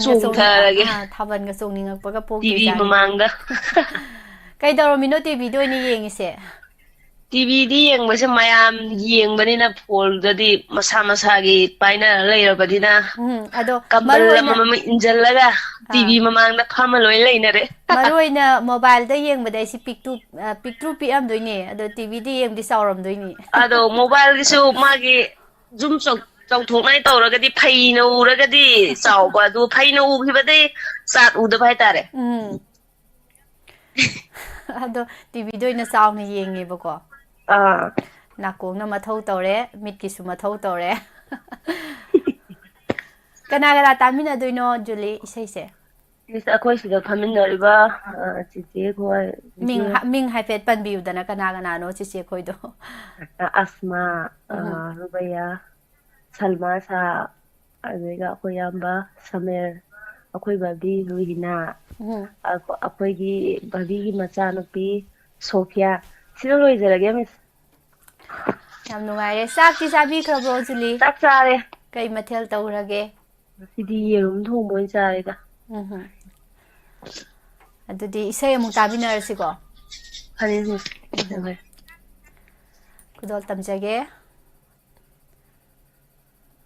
ꯆꯣꯡꯊꯔꯒꯦ ꯊꯥꯕꯜꯒ ꯆꯣꯡꯅꯤꯡꯉꯛꯄꯒ ꯇꯤꯚꯤ ꯄꯣꯛꯇꯣꯏꯖꯥꯠꯅꯤ. ꯃꯃꯥꯡꯗ. ꯀꯩꯗꯧꯔꯝꯃꯤꯅꯣ ꯇꯤꯚꯤꯗ ꯑꯣꯏꯅ ꯌꯦꯡꯉꯤꯁꯦ. ꯇꯤꯚꯤꯗꯤ ꯌꯦꯡꯕꯁꯦ ꯃꯌꯥꯝ ꯌꯦꯡꯕꯅꯤꯅ ꯐꯣꯟꯗꯗꯤ ꯃꯁꯥ ꯃꯁꯥꯒꯤ ꯄꯥꯏꯅꯔ ꯂꯩꯔꯕꯅꯤꯅ ꯑꯗꯣ ꯀꯝꯕꯜ ꯃꯔꯨ ꯑꯣꯏꯅ ꯑꯃꯃꯝ ꯏꯟꯁꯤꯜꯂꯒ ꯇꯤꯚꯤ ꯃꯃꯥꯡꯗ ꯐꯝꯃ ꯂꯣꯏ ꯂꯩꯅꯔꯦ. ꯃꯔꯨ ꯑꯣꯏꯅ ꯃꯣꯕꯥꯏꯜꯗ ꯌꯦꯡꯕꯗ ꯑꯩꯁꯤ ꯄꯤꯛꯇ꯭ꯔꯨ ꯄꯤꯛꯑꯝꯗꯣꯏꯅꯦ ꯑꯗꯣ ꯇꯤꯚꯤꯗ ꯌꯦꯡꯕꯗꯤ ꯆꯥꯎꯔꯝꯗꯣꯏꯅꯤ. ꯑꯗꯣ ꯃꯣꯕꯥꯏꯜꯒꯤꯁꯨ ꯃꯥꯒꯤ ꯖꯨꯝ ꯆꯥꯎꯊꯣꯛꯅꯉꯥꯏ ꯇꯧꯔꯒꯗꯤ ꯐꯩꯅ ꯎꯔꯒꯗꯤ ꯆꯥꯎꯕ ꯑꯗꯨ ꯐꯩꯅ ꯎꯈꯤꯕꯗꯩ ꯆꯥꯠ ꯎꯗꯕ ꯍꯥꯏꯇꯥꯔꯦ. ꯑꯗꯣ ꯇꯤꯚꯤꯗ ꯑꯣꯏꯅ ꯆꯥꯎꯅ ꯌꯦꯡꯉꯦꯕꯀꯣ. ꯑꯥ. ꯅꯥꯀꯣꯡꯅ ꯃꯊꯧ ꯇꯧꯔꯦ ꯃꯤꯠꯀꯤꯁꯨ ꯃꯊꯧ ꯇꯧꯔꯦ. ꯀꯅꯥ ꯀꯅꯥ ꯇꯥꯃꯤꯟꯅꯗꯣꯏꯅꯣ ꯖꯨꯂꯤ ꯏꯁꯩꯁꯦ. ꯑꯩꯈꯣꯏ ꯁꯤꯗ ꯐꯝꯃꯤꯟꯅꯔꯤꯕ ꯆꯤꯆꯦ ꯈꯣꯏ. ꯃꯤꯡ ꯍꯥꯏꯐꯦꯠ ꯄꯟꯕꯤꯌꯨꯗꯅ ꯀꯅꯥ ꯀꯅꯥꯅꯣ ꯆꯤꯆꯦ ꯈꯣꯏꯗꯣ. ꯑꯁꯃꯥ ꯔꯨꯕꯩꯌꯥ ꯁꯜꯃꯥ ꯁꯥ ꯑꯗꯨꯒ ꯑꯩꯈꯣꯏ ꯏꯌꯥꯝꯕ ꯁꯃꯤꯔ ꯑꯩꯈꯣꯏ ꯕꯥꯕꯤ ꯔꯨꯍꯤꯅꯥ ꯑꯩꯈꯣꯏꯒꯤ ꯕꯥꯕꯤꯒꯤ ꯃꯆꯥꯅꯨꯄꯤ ꯁꯣꯐꯤꯌꯥ ꯁꯤꯅ ꯂꯣꯏꯖꯔꯒꯦ ꯃꯤꯁ. ꯌꯥꯝ ꯅꯨꯡꯉꯥꯏꯔꯦ ꯆꯥꯛꯇꯤ ꯆꯥꯕꯤꯈ꯭ꯔꯕ꯭ꯔꯣ ꯖꯨꯂꯤ ꯆꯥꯛ ꯆꯥꯔꯦ. ꯀꯩ ꯃꯊꯦꯜ ꯇꯧꯔꯒꯦ. ꯉꯁꯤꯗꯤ ꯌꯦꯔꯨꯝ ꯊꯣꯡꯕ ꯑꯣꯏꯅ ꯆꯥꯔꯦꯗ. ꯑꯗꯨꯗꯤ ꯏꯁꯩ ꯑꯃꯨꯛ ꯇꯥꯃꯤꯟꯅꯔꯁꯤꯀꯣ. ꯐꯔꯦ ꯃꯤꯁ ꯐꯔꯦ. ꯈꯨꯗꯣꯜ ꯇꯝꯖꯒꯦ.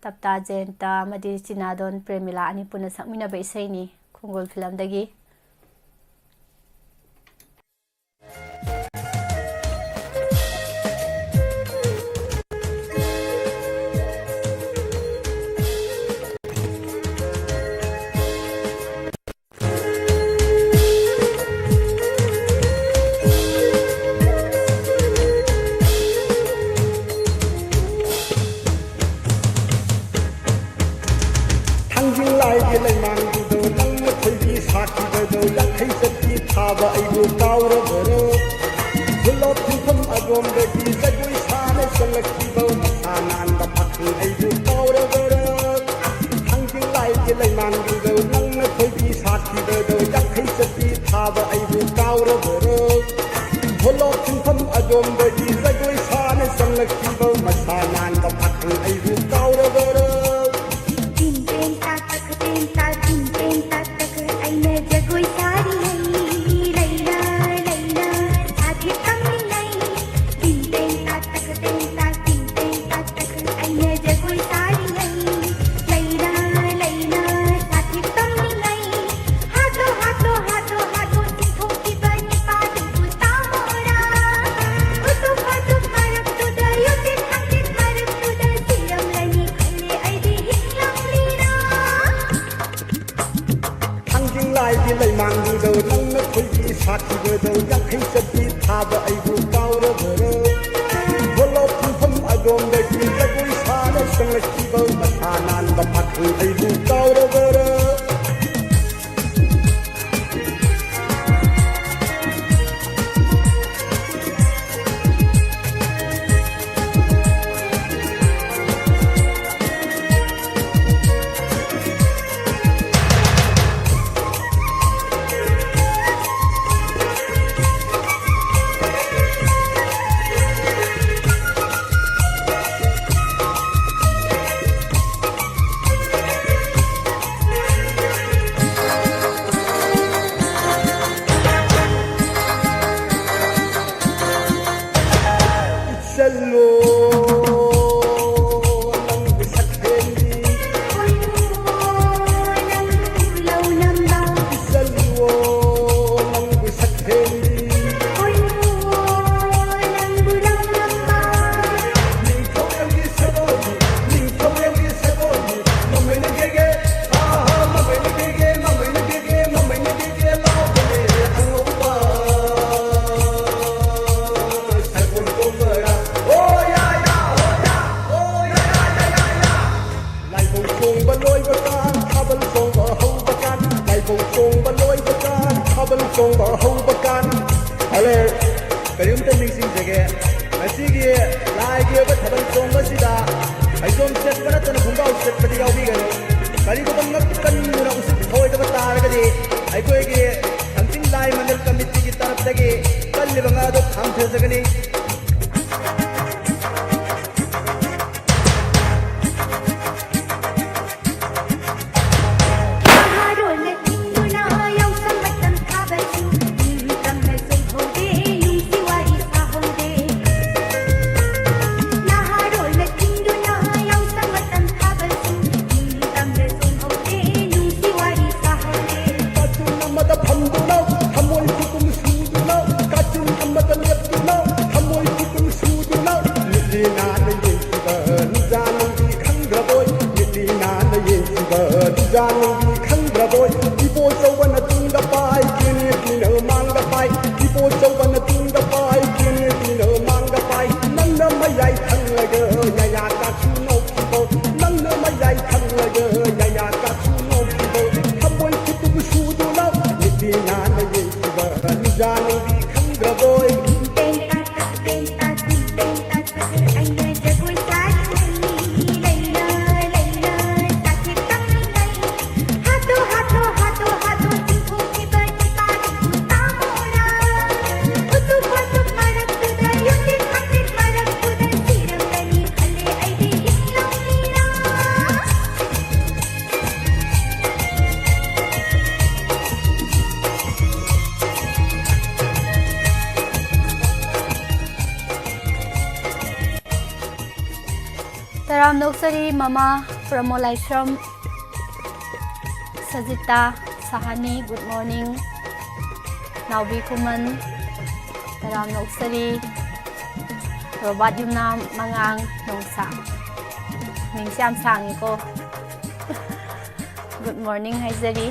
ꯇꯞꯇꯥ ꯖꯌꯟꯇ ꯑꯃꯗꯤ ꯆꯤꯅꯥꯗꯣꯟ ꯄ꯭ꯔꯦꯃꯤꯂꯥ ꯑꯅꯤ ꯄꯨꯟꯅ ꯁꯛꯃꯤꯟꯅꯕ ꯏꯁꯩꯅꯤ ꯈꯣꯡꯒꯣꯜ ꯐꯤꯂꯝꯗꯒꯤ. Hãy subscribe cho kênh Ghiền Mì Gõ để không bỏ lỡ साखीबदो याखै चत्ती थाबा अइबु काउरबरो फुलो फुंफम अगोमदगी जगुई साने सलक्कीबो मसानानदा पाखं अइबु काउरबरो थांजिं लाइगे लैमानगुगो नंगना खोइबि साखीबदो याखै चत्ती थाबा अइबु काउरबरो फुलो फुंफम अगोमदगी जगुई साने सलक्कीबो मसानानदा पाखं अइबु काउरबरो लैमानगुदो नंगना खोइबि साखीबदो याखै चत्ती थाबा अइबु काउरबरो फुलो फुंफम अगोमदगी जगुई साने सलक्कीबो मसानानदा पाखं अइबु काउरबरो Taram Noksari Mama Pramolaishram Sajita Sahani, good morning. Naubi Kuman Taram Noksari Robot Yumnam Mangang Nongsa Ning Siam Sang ko. Good morning Haizari.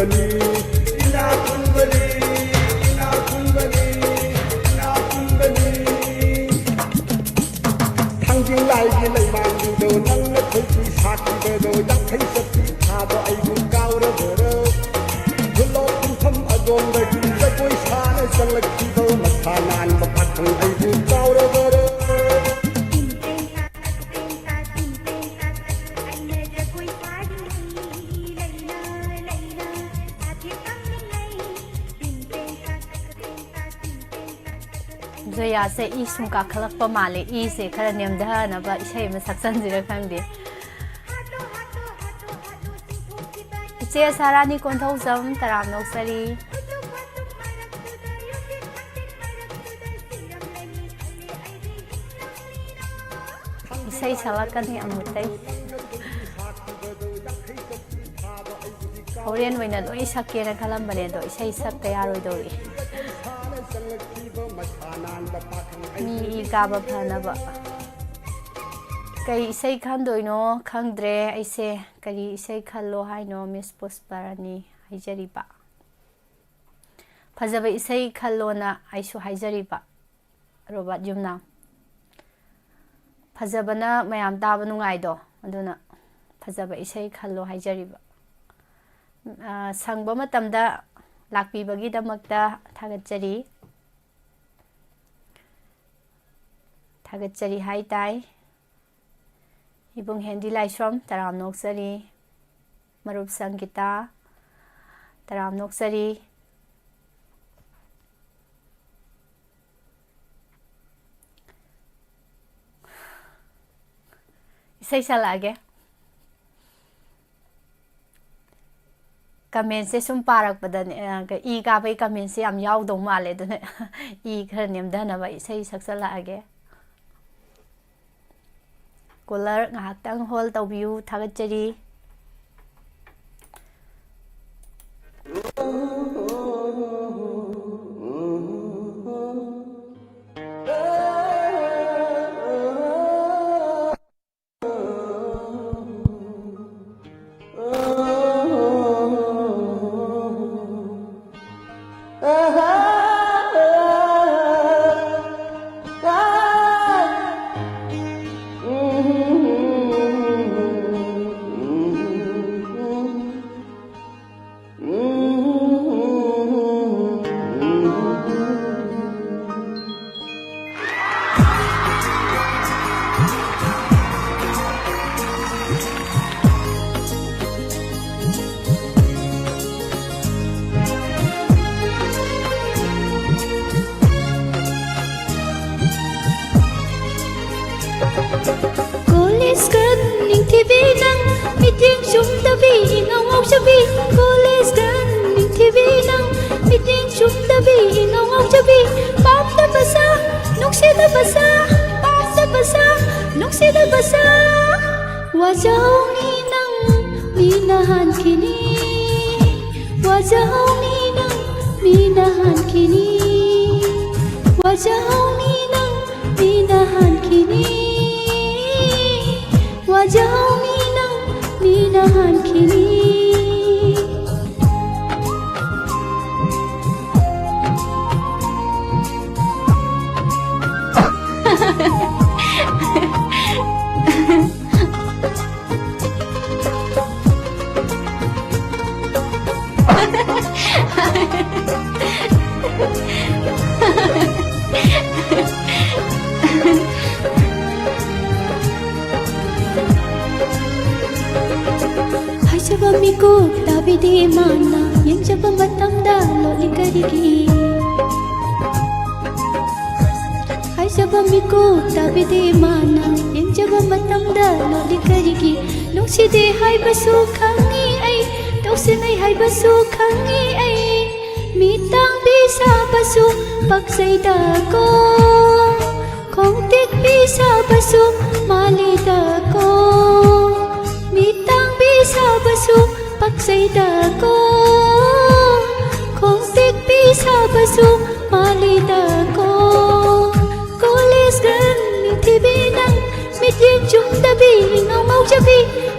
kunbani ina kunbani ina kunbani ina kunbani thanging lai gi lai mang du do nang na thai ki sak ki do yak thai sap ki tha do ai bu kaw ra do lo kum tham adom da gi sa koi sa na sang lak ki do ma tha nan ma phat thang ai bu kaw ra do Zoya se i sum ka khalak pa male i se khara nem da na ba isai ma saksan jira khang de che sarani kon thau sam taram nok sari isai salakan ni amutai horen waina loi sakke na khalam bane do isai sak ta yaroi dori mi gaba phanaba kai isai khandoino khangdre aise kari isai khallo haino Miss Pusparani haijariba phajaba isai khallona aisu haijariba Robert Jumna phajabana mayam taba nungai do aduna phajaba isai khallo haijariba sangba matamda lakpibagi damakta thagachari Thagachari hai tai Ibung Hendi Laishram Taram Noksari Marup Sangita Taram Noksari Isai salage Comment se sum parak padan I ka bai comment se am yaw dong male dune I khar nem dana ba isai saksala age Cooler ngahaktang hol tawbiu thagachari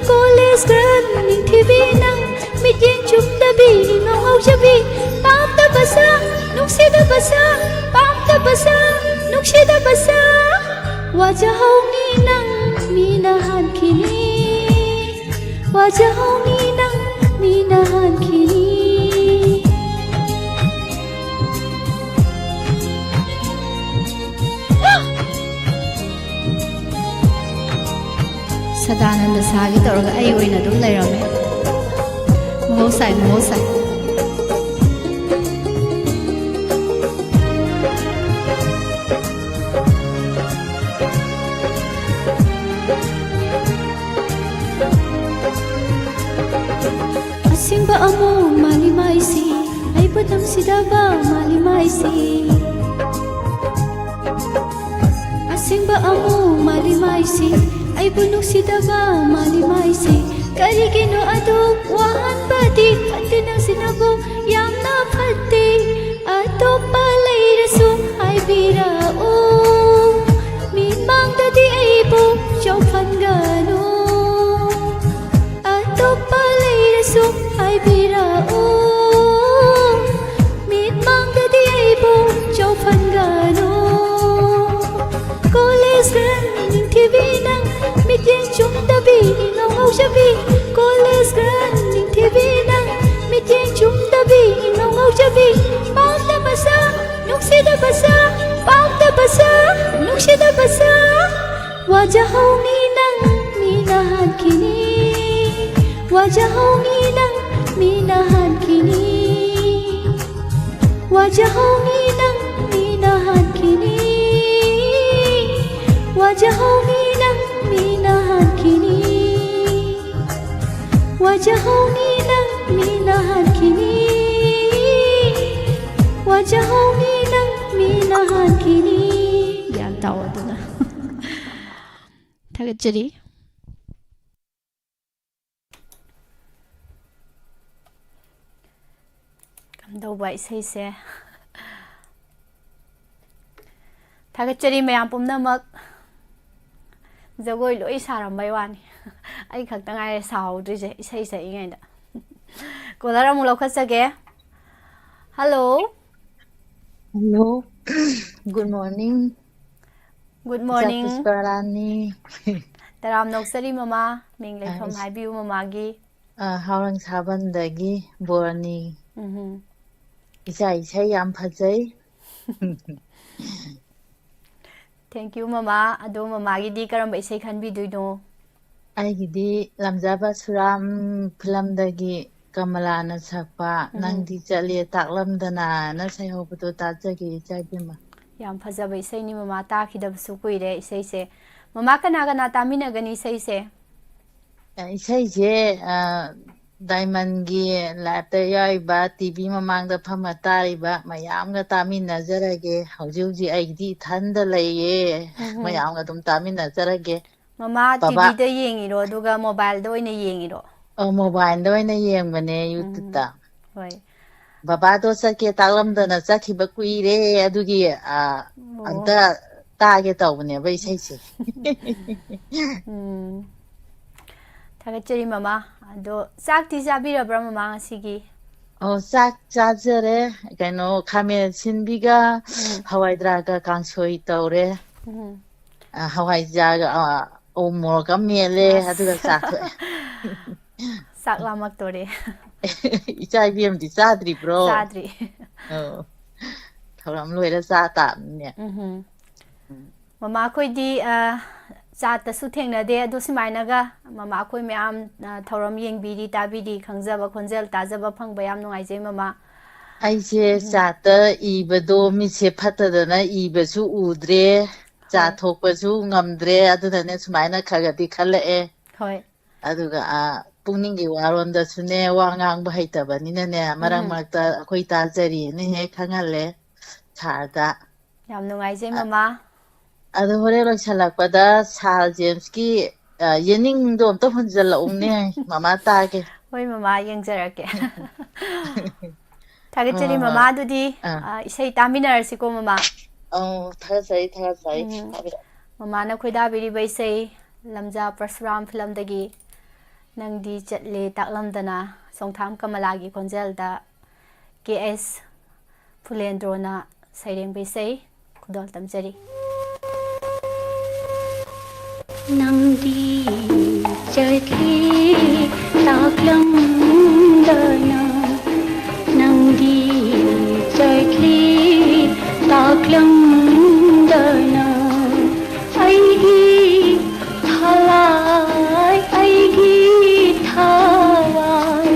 College girl, ning TV nang, mit yin chum da bi ꯉꯥꯎꯖꯕꯤ ꯄꯥꯝꯗꯕꯁꯥ ꯅꯨꯡꯁꯤꯗꯕꯁꯥ ꯄꯥꯝꯗꯕꯁꯥ ꯅꯨꯡꯁꯤꯗꯕꯁꯥ ꯋꯥꯖꯍꯧꯅꯤ ꯅꯪ ꯃꯤꯅ ꯍꯥꯟꯈꯤꯅꯤ ꯋꯥꯖꯍꯧꯅꯤ ꯅꯪ ꯃꯤꯅ ꯍꯥꯟꯈꯤꯅꯤ ꯁꯗꯥꯅꯟꯗ ꯁꯥꯒꯤ ꯇꯧꯔꯒ ꯑꯩ ꯑꯣꯏꯅ ꯑꯗꯨꯝ ꯂꯩꯔꯝꯃꯦ ꯃꯍꯧꯁꯥꯏ ꯃꯍꯧꯁꯥꯏ ꯑꯁꯦꯡꯕ ꯑꯃꯨꯛ ꯃꯥꯂꯤ ꯃꯥꯏꯁꯤ ꯑꯩꯕꯨ ꯅꯨꯡꯁꯤꯗꯕ ꯃꯥꯂꯤ ꯃꯥꯏꯁꯤ ꯑꯁꯦꯡꯕ ꯑꯃꯨꯛ ꯃꯥꯂꯤ ꯃꯥꯏꯁꯤ ꯑꯩꯕꯨ ꯅꯨꯡꯁꯤꯗꯕ ꯃꯥꯂꯤ ꯃꯥꯏꯁꯤ ꯀꯔꯤꯒꯤꯅꯣ ꯑꯗꯨ ꯋꯥꯍꯟꯕꯗꯤ ꯐꯠꯇꯦ ꯅꯪꯁꯤꯅꯕꯨ ꯌꯥꯝꯅ ꯐꯠꯇꯦ ꯑꯇꯣꯞꯄ ꯂꯩꯔꯁꯨ ꯍꯥꯏꯕꯤꯔꯛꯎ ꯃꯤꯃꯥꯡꯗꯗꯤ ꯑꯩꯕꯨ ꯆꯣꯞꯍꯟꯒꯅꯨ ꯑꯇꯣꯞꯄ ꯂꯩꯔꯁꯨ ꯍꯥꯏꯕꯤꯔꯛꯎ ꯃꯤꯃꯥꯡꯗꯗꯤ ꯑꯩꯕꯨ ꯆꯣꯞꯍꯟꯒꯅꯨ ꯀꯣꯂꯦꯖ ꯅꯤꯡꯊꯤꯕꯤ ꯅꯪ 미팅 좀더비 농어셔비 콜레스 그런 TV랑 미팅 좀더비 농어셔비 마음다 바사 녹시다 바사 마음다 바사 녹시다 바사 와자호미 낭 미나한 키니 와자호미 낭 미나한 키니 와자호미 낭 미나한 키니 와자호미 와자호미 낭 미나한 키니 와자호미 낭 미나한 키니 ያን ታወዱና ታገጭሪ 감도바 이세세 타게쩌리 ꯃꯌꯥꯝ ꯄꯨꯝꯅꯃꯛ ꯖꯒꯣꯏ ꯂꯣꯏ ꯁꯥꯔꯝꯕꯩ ꯋꯥꯅꯤ ꯑꯩ ꯈꯛꯇ ꯉꯥꯏꯔꯦ ꯁꯥꯍꯧꯗ꯭ꯔꯤꯁꯦ ꯏꯁꯩ ꯁꯛꯏꯉꯩꯗ ꯀꯣꯂꯔ ꯑꯃꯨꯛ ꯂꯧꯈꯠꯆꯒꯦ hello Hello, good morning. Good morning Pusparani. ꯇꯔꯥꯝ ꯅꯣꯛꯆꯔꯤ ꯃꯃꯥ ꯃꯤꯡ ꯂꯩꯐꯝ ꯍꯥꯏꯕꯤꯌꯨ ꯃꯃꯥꯒꯤ Haurang Sabandagi, Borani. Isai yam fajai. Thank you ꯃꯃꯥ ꯑꯗꯣ ꯃꯃꯥꯒꯤꯗꯤ ꯀꯔꯝꯕ ꯏꯁꯩ ꯈꯟꯕꯤꯗꯣꯏꯅꯣ Aigidi Lamjaba Suram Filamdagi Kamalana Sakpa Nangdi Chale Taklamdana Nasai Hopato Tajagi Chaibima. ꯌꯥꯝ ꯐꯖꯕ ꯏꯁꯩꯅꯤ ꯃꯃꯥ ꯇꯥꯈꯤꯗꯕꯁꯨ ꯀꯨꯏꯔꯦ ꯏꯁꯩꯁꯦ ꯃꯃꯥ ꯀꯅꯥ ꯀꯅꯥ ꯇꯥꯃꯤꯟꯅꯒꯅꯤ ꯏꯁꯩꯁꯦ Isaije Diamondgi Latte Yaiba TV Mamangda Phama Tariba Mayamga Taminazarage Haujuji Aigdi Thanda Laye Mayamga Dum Taminazarage ꯃꯃꯥ ꯇꯤꯚꯤꯗ ꯌꯦꯡꯉꯤꯔꯣ ꯑꯗꯨꯒ ꯃꯣꯕꯥꯏꯜꯗ ꯑꯣꯏꯅ ꯌꯦꯡꯉꯤꯔꯣ Mobile oina yengmane YouTube ta. ꯍꯣꯏ Babado sake taklamdana sakhiba kuire adugi anta taage tawbane ba isaise. ꯊꯥꯒꯠꯆꯔꯤ ꯃꯃꯥ ꯑꯗꯣ ꯆꯥꯛꯇꯤ ꯆꯥꯕꯤꯔꯕ꯭ꯔꯥ ꯃꯃꯥ ꯉꯁꯤꯒꯤ ꯆꯥꯛ ꯆꯥꯖꯔꯦ ꯀꯩꯅꯣ ꯈꯥꯃꯦꯟ ꯁꯤꯟꯕꯤꯒ ꯍꯋꯥꯏꯗ꯭ꯔꯥꯒ ꯀꯥꯡꯁꯣꯏ ꯇꯧꯔꯦ ꯍꯋꯥꯏꯖꯥꯔꯒ ꯎ ꯃꯣꯔꯣꯛꯀ ꯃꯦꯠꯂꯦ ꯑꯗꯨꯒ ꯆꯥꯊꯣꯛꯑꯦ ꯆꯥꯛ ꯂꯥꯝꯃꯛꯇꯣꯔꯦ ꯏꯆꯥ ꯏꯕꯦꯝꯗꯤ ꯆꯥꯗ꯭ꯔꯤꯕ꯭ꯔꯣ ꯆꯥꯗ꯭ꯔꯤ ꯊꯧꯔꯝ ꯂꯣꯏꯔ ꯆꯥ ꯇꯥꯕꯅꯤꯅꯦ ꯃꯃꯥ ꯑꯩꯈꯣꯏꯗꯤ ꯆꯥꯠꯇꯁꯨ ꯊꯦꯡꯅꯗꯦ ꯑꯗꯣ ꯁꯨꯃꯥꯏꯅꯒ ꯃꯃꯥ ꯑꯩꯈꯣꯏ ꯃꯌꯥꯝ ꯊꯧꯔꯝ ꯌꯦꯡꯕꯤꯔꯤ ꯇꯥꯕꯤꯔꯤ ꯈꯪꯖꯕ ꯈꯣꯟꯖꯦꯜ ꯇꯥꯖꯕ ꯐꯪꯕ ꯌꯥꯝ ꯅꯨꯡꯉꯥꯏꯖꯩ ꯃꯃꯥ ꯑꯩꯁꯦ ꯆꯥꯠꯇ ꯏꯕꯗꯣ ꯃꯤꯠꯁꯦ ꯐꯠꯇꯗꯅ ꯏꯕꯁꯨ ꯎꯗ꯭ꯔꯦ ꯆꯥ ꯊꯣꯛꯄꯁꯨ ꯉꯝꯗ꯭ꯔꯦ ꯑꯗꯨꯅꯅꯦ ꯁꯨꯃꯥꯏꯅ ꯈꯔꯒꯗꯤ ꯈꯜꯂꯛꯑꯦ ꯍꯣꯏ ꯑꯗꯨꯒ ꯄꯨꯛꯅꯤꯡꯒꯤ ꯋꯥꯔꯣꯟꯗꯁꯨꯅꯦ ꯋꯥ ꯉꯥꯡꯕ ꯍꯩꯇꯕꯅꯤꯅꯅꯦ ꯃꯔꯛ ꯃꯔꯛꯇ ꯑꯩꯈꯣꯏ ꯇꯥꯖꯔꯤꯅ ꯍꯦꯛ ꯈꯪꯍꯜꯂꯦ ꯁꯥꯔꯗ ꯌꯥꯝ ꯅꯨꯡꯉꯥꯏꯖꯩ ꯃꯃꯥ ꯑꯗꯣ ꯍꯣꯔꯦꯟ ꯂꯣꯏꯁꯜꯂꯛꯄꯗ ꯁꯥꯔ ꯖꯦꯝꯁꯀꯤ ꯌꯦꯅꯤꯡꯗꯣ ꯑꯝꯇ ꯍꯨꯟꯖꯜꯂꯛꯎꯅꯦ ꯃꯃꯥ ꯇꯥꯒꯦ ꯍꯣꯏ ꯃꯃꯥ ꯌꯦꯡꯖꯔꯛꯀꯦ ꯊꯥꯒꯠꯆꯔꯤ ꯍꯣꯏ ꯃꯃꯥ ꯑꯗꯨꯗꯤ ꯏꯁꯩ ꯇꯥꯃꯤꯟꯅꯔꯁꯤꯀꯣ ꯃꯃꯥ ꯊꯥꯒꯠꯆꯔꯤ ꯃꯃꯥꯅ ꯈꯣꯏꯗꯥꯕꯤꯔꯤꯕ ꯏꯁꯩ ꯂꯝꯖꯥ ꯄꯔꯁꯨꯔꯥꯝ ꯐꯤꯂꯝꯗꯒꯤ ꯅꯪꯗꯤ ꯆꯠꯂꯦ ꯇꯥꯛꯂꯝꯗꯅ ꯁꯣꯡꯊꯥꯝ ꯀꯃꯂꯥꯒꯤ ꯈꯣꯟꯖꯦꯜꯗ KS Fulendrona Saireng Bisay Kudol Tamjari Nangdi Jatli Taklam Dana Nangdi Jatli Taklam Dana Aigi Thalai Aigi Thalai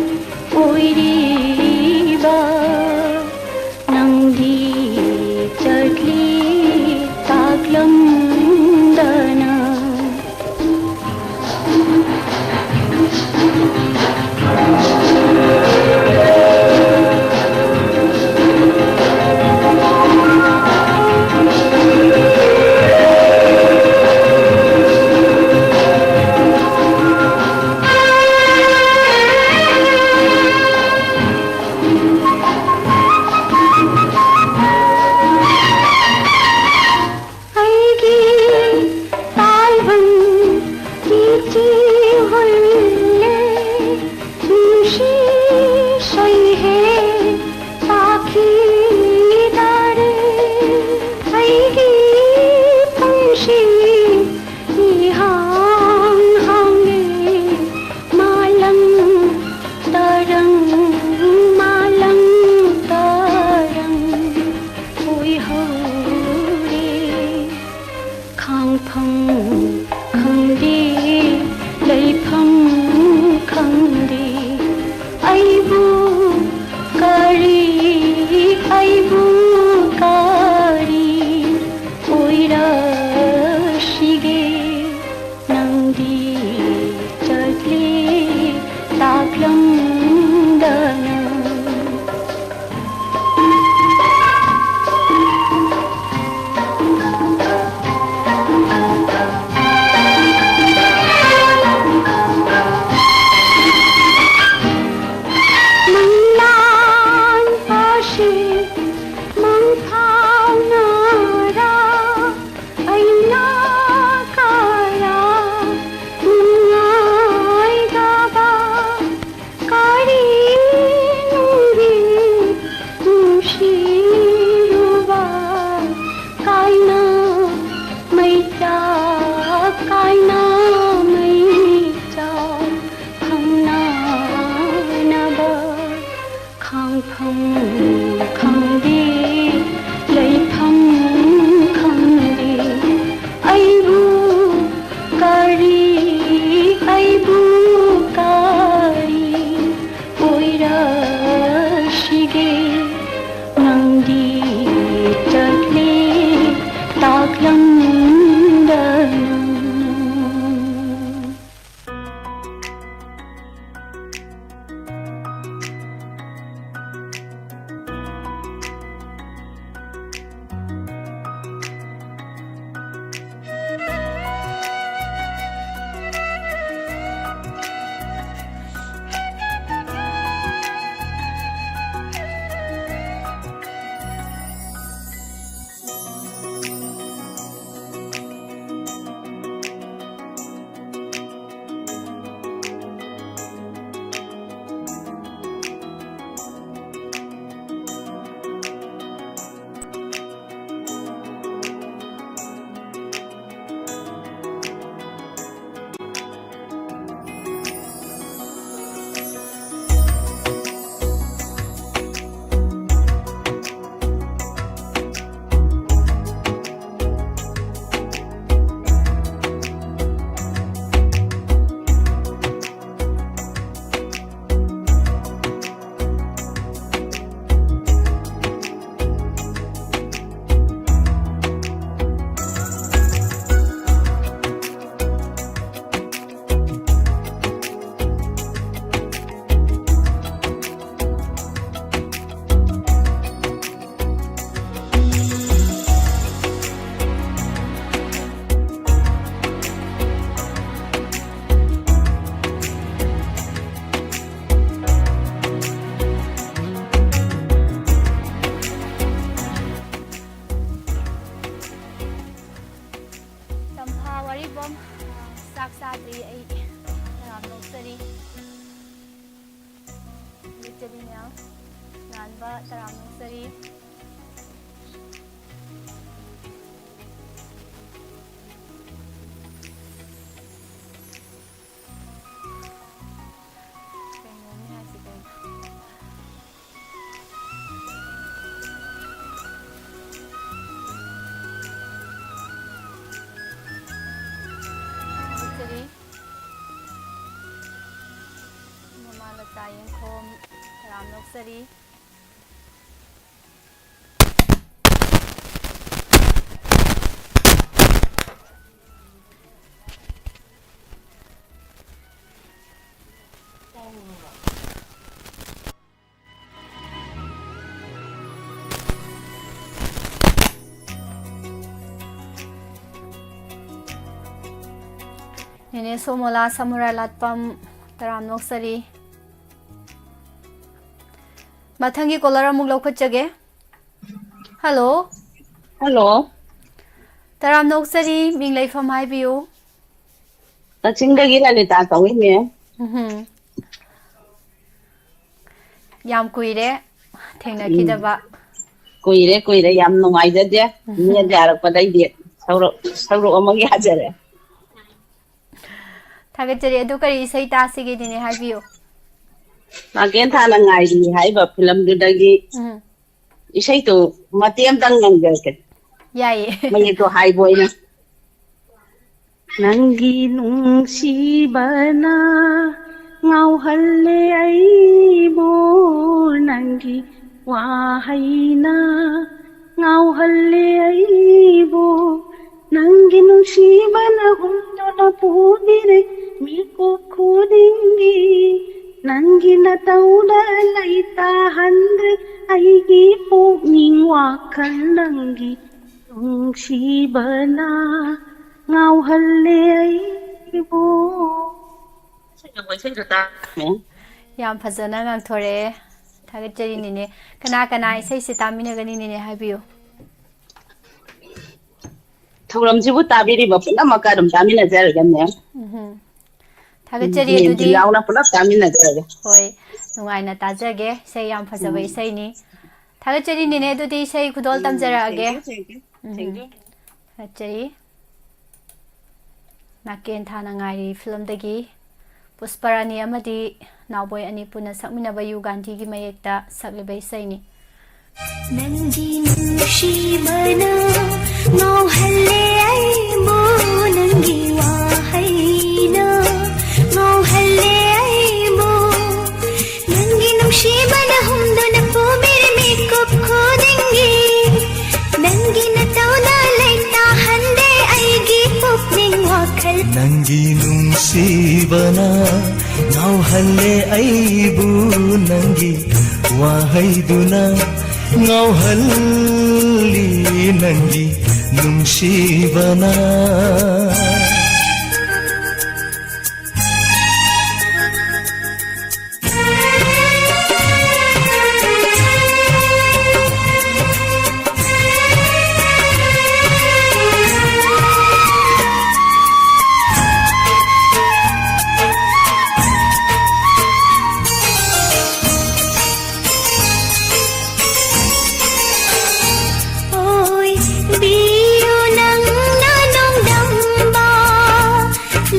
Oiriba Nangdi Jatli Taklam Dana Sadri ay noktsari Victory now ꯇꯣꯉꯥꯟꯕ ꯇꯔꯥꯝ ꯅꯣꯛꯆꯔꯤ ꯀꯩꯅꯣꯅꯤ ꯍꯥꯏꯁꯤ ꯀꯩꯅꯣ ꯅꯣꯛꯆꯔꯤ ꯃꯃꯥ ꯂꯇꯥ ꯌꯦꯡꯈꯣꯝ ꯇꯔꯥꯝ ꯅꯣꯛꯆꯔꯤ Nene Somola Samurai Latpam Taram Noksari Mathangi Kolara Muk Lokachage Hello Hello. Taram Noksari Ming Leifam Haibiu Tachingdagi Lalita tawine. Yam Kuire Thengnakidaba Kuire yam nungaijade. Ni jarakpadai sauro amagi hajare. Thagachari adu kari isai tasigi dine haibiu Magen thana ngairi haiba film dudagi isai to matiam tang nangjarke. Yai Mai to hai boina. Nangi nungsibana ngauhalle aibo nangi wahaina ngauhalle aibo nangi nungsibana hundona pudire miko khudingi nangi na tauda laita handre aigi pukning wakal nangi nungsibana ngauhalle aibo Yam Fazana Nantore Thagachari Nine Kana isai sitamina gani nine haibiu Thauramjibu tabiriba punamaka dum taminajaraganne. Thagachari adudi launa punap taminajaraga. Hoi nungaina tajage sei yam phajaba isai ni Thagachari nine adudi isai khudol tamjarage Thagachari Naken Thana Ngai film dagi Pusparani amadi Nauboy ani puna sakminaba yu Gandhi gi mayekta sakliba isai ni Nangi nushibana ngauhalle aibo nangi wahaina ngauhalle aibo nangi nushibana humdona po mere makeup khodengi nangi na tawna laita hande aigi pukning wakhal Nangi nungsibana ngauhalle aibu nangi wahaiduna ngauhalli nangi nungsibana Oi biu nang nanong damba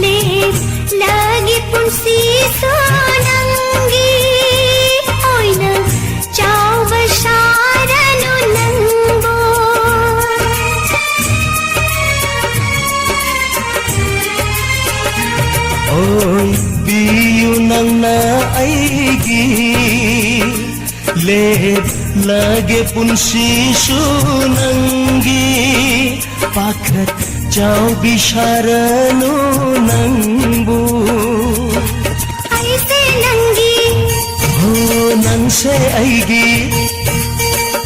lep lagi pun siso nangi oi nang chau basaranu nangbo Oi biu nang na aigi Lep lage pun sisu nangi Pakrat jau bisharanu nangbu aise nangi Oh nang se aigi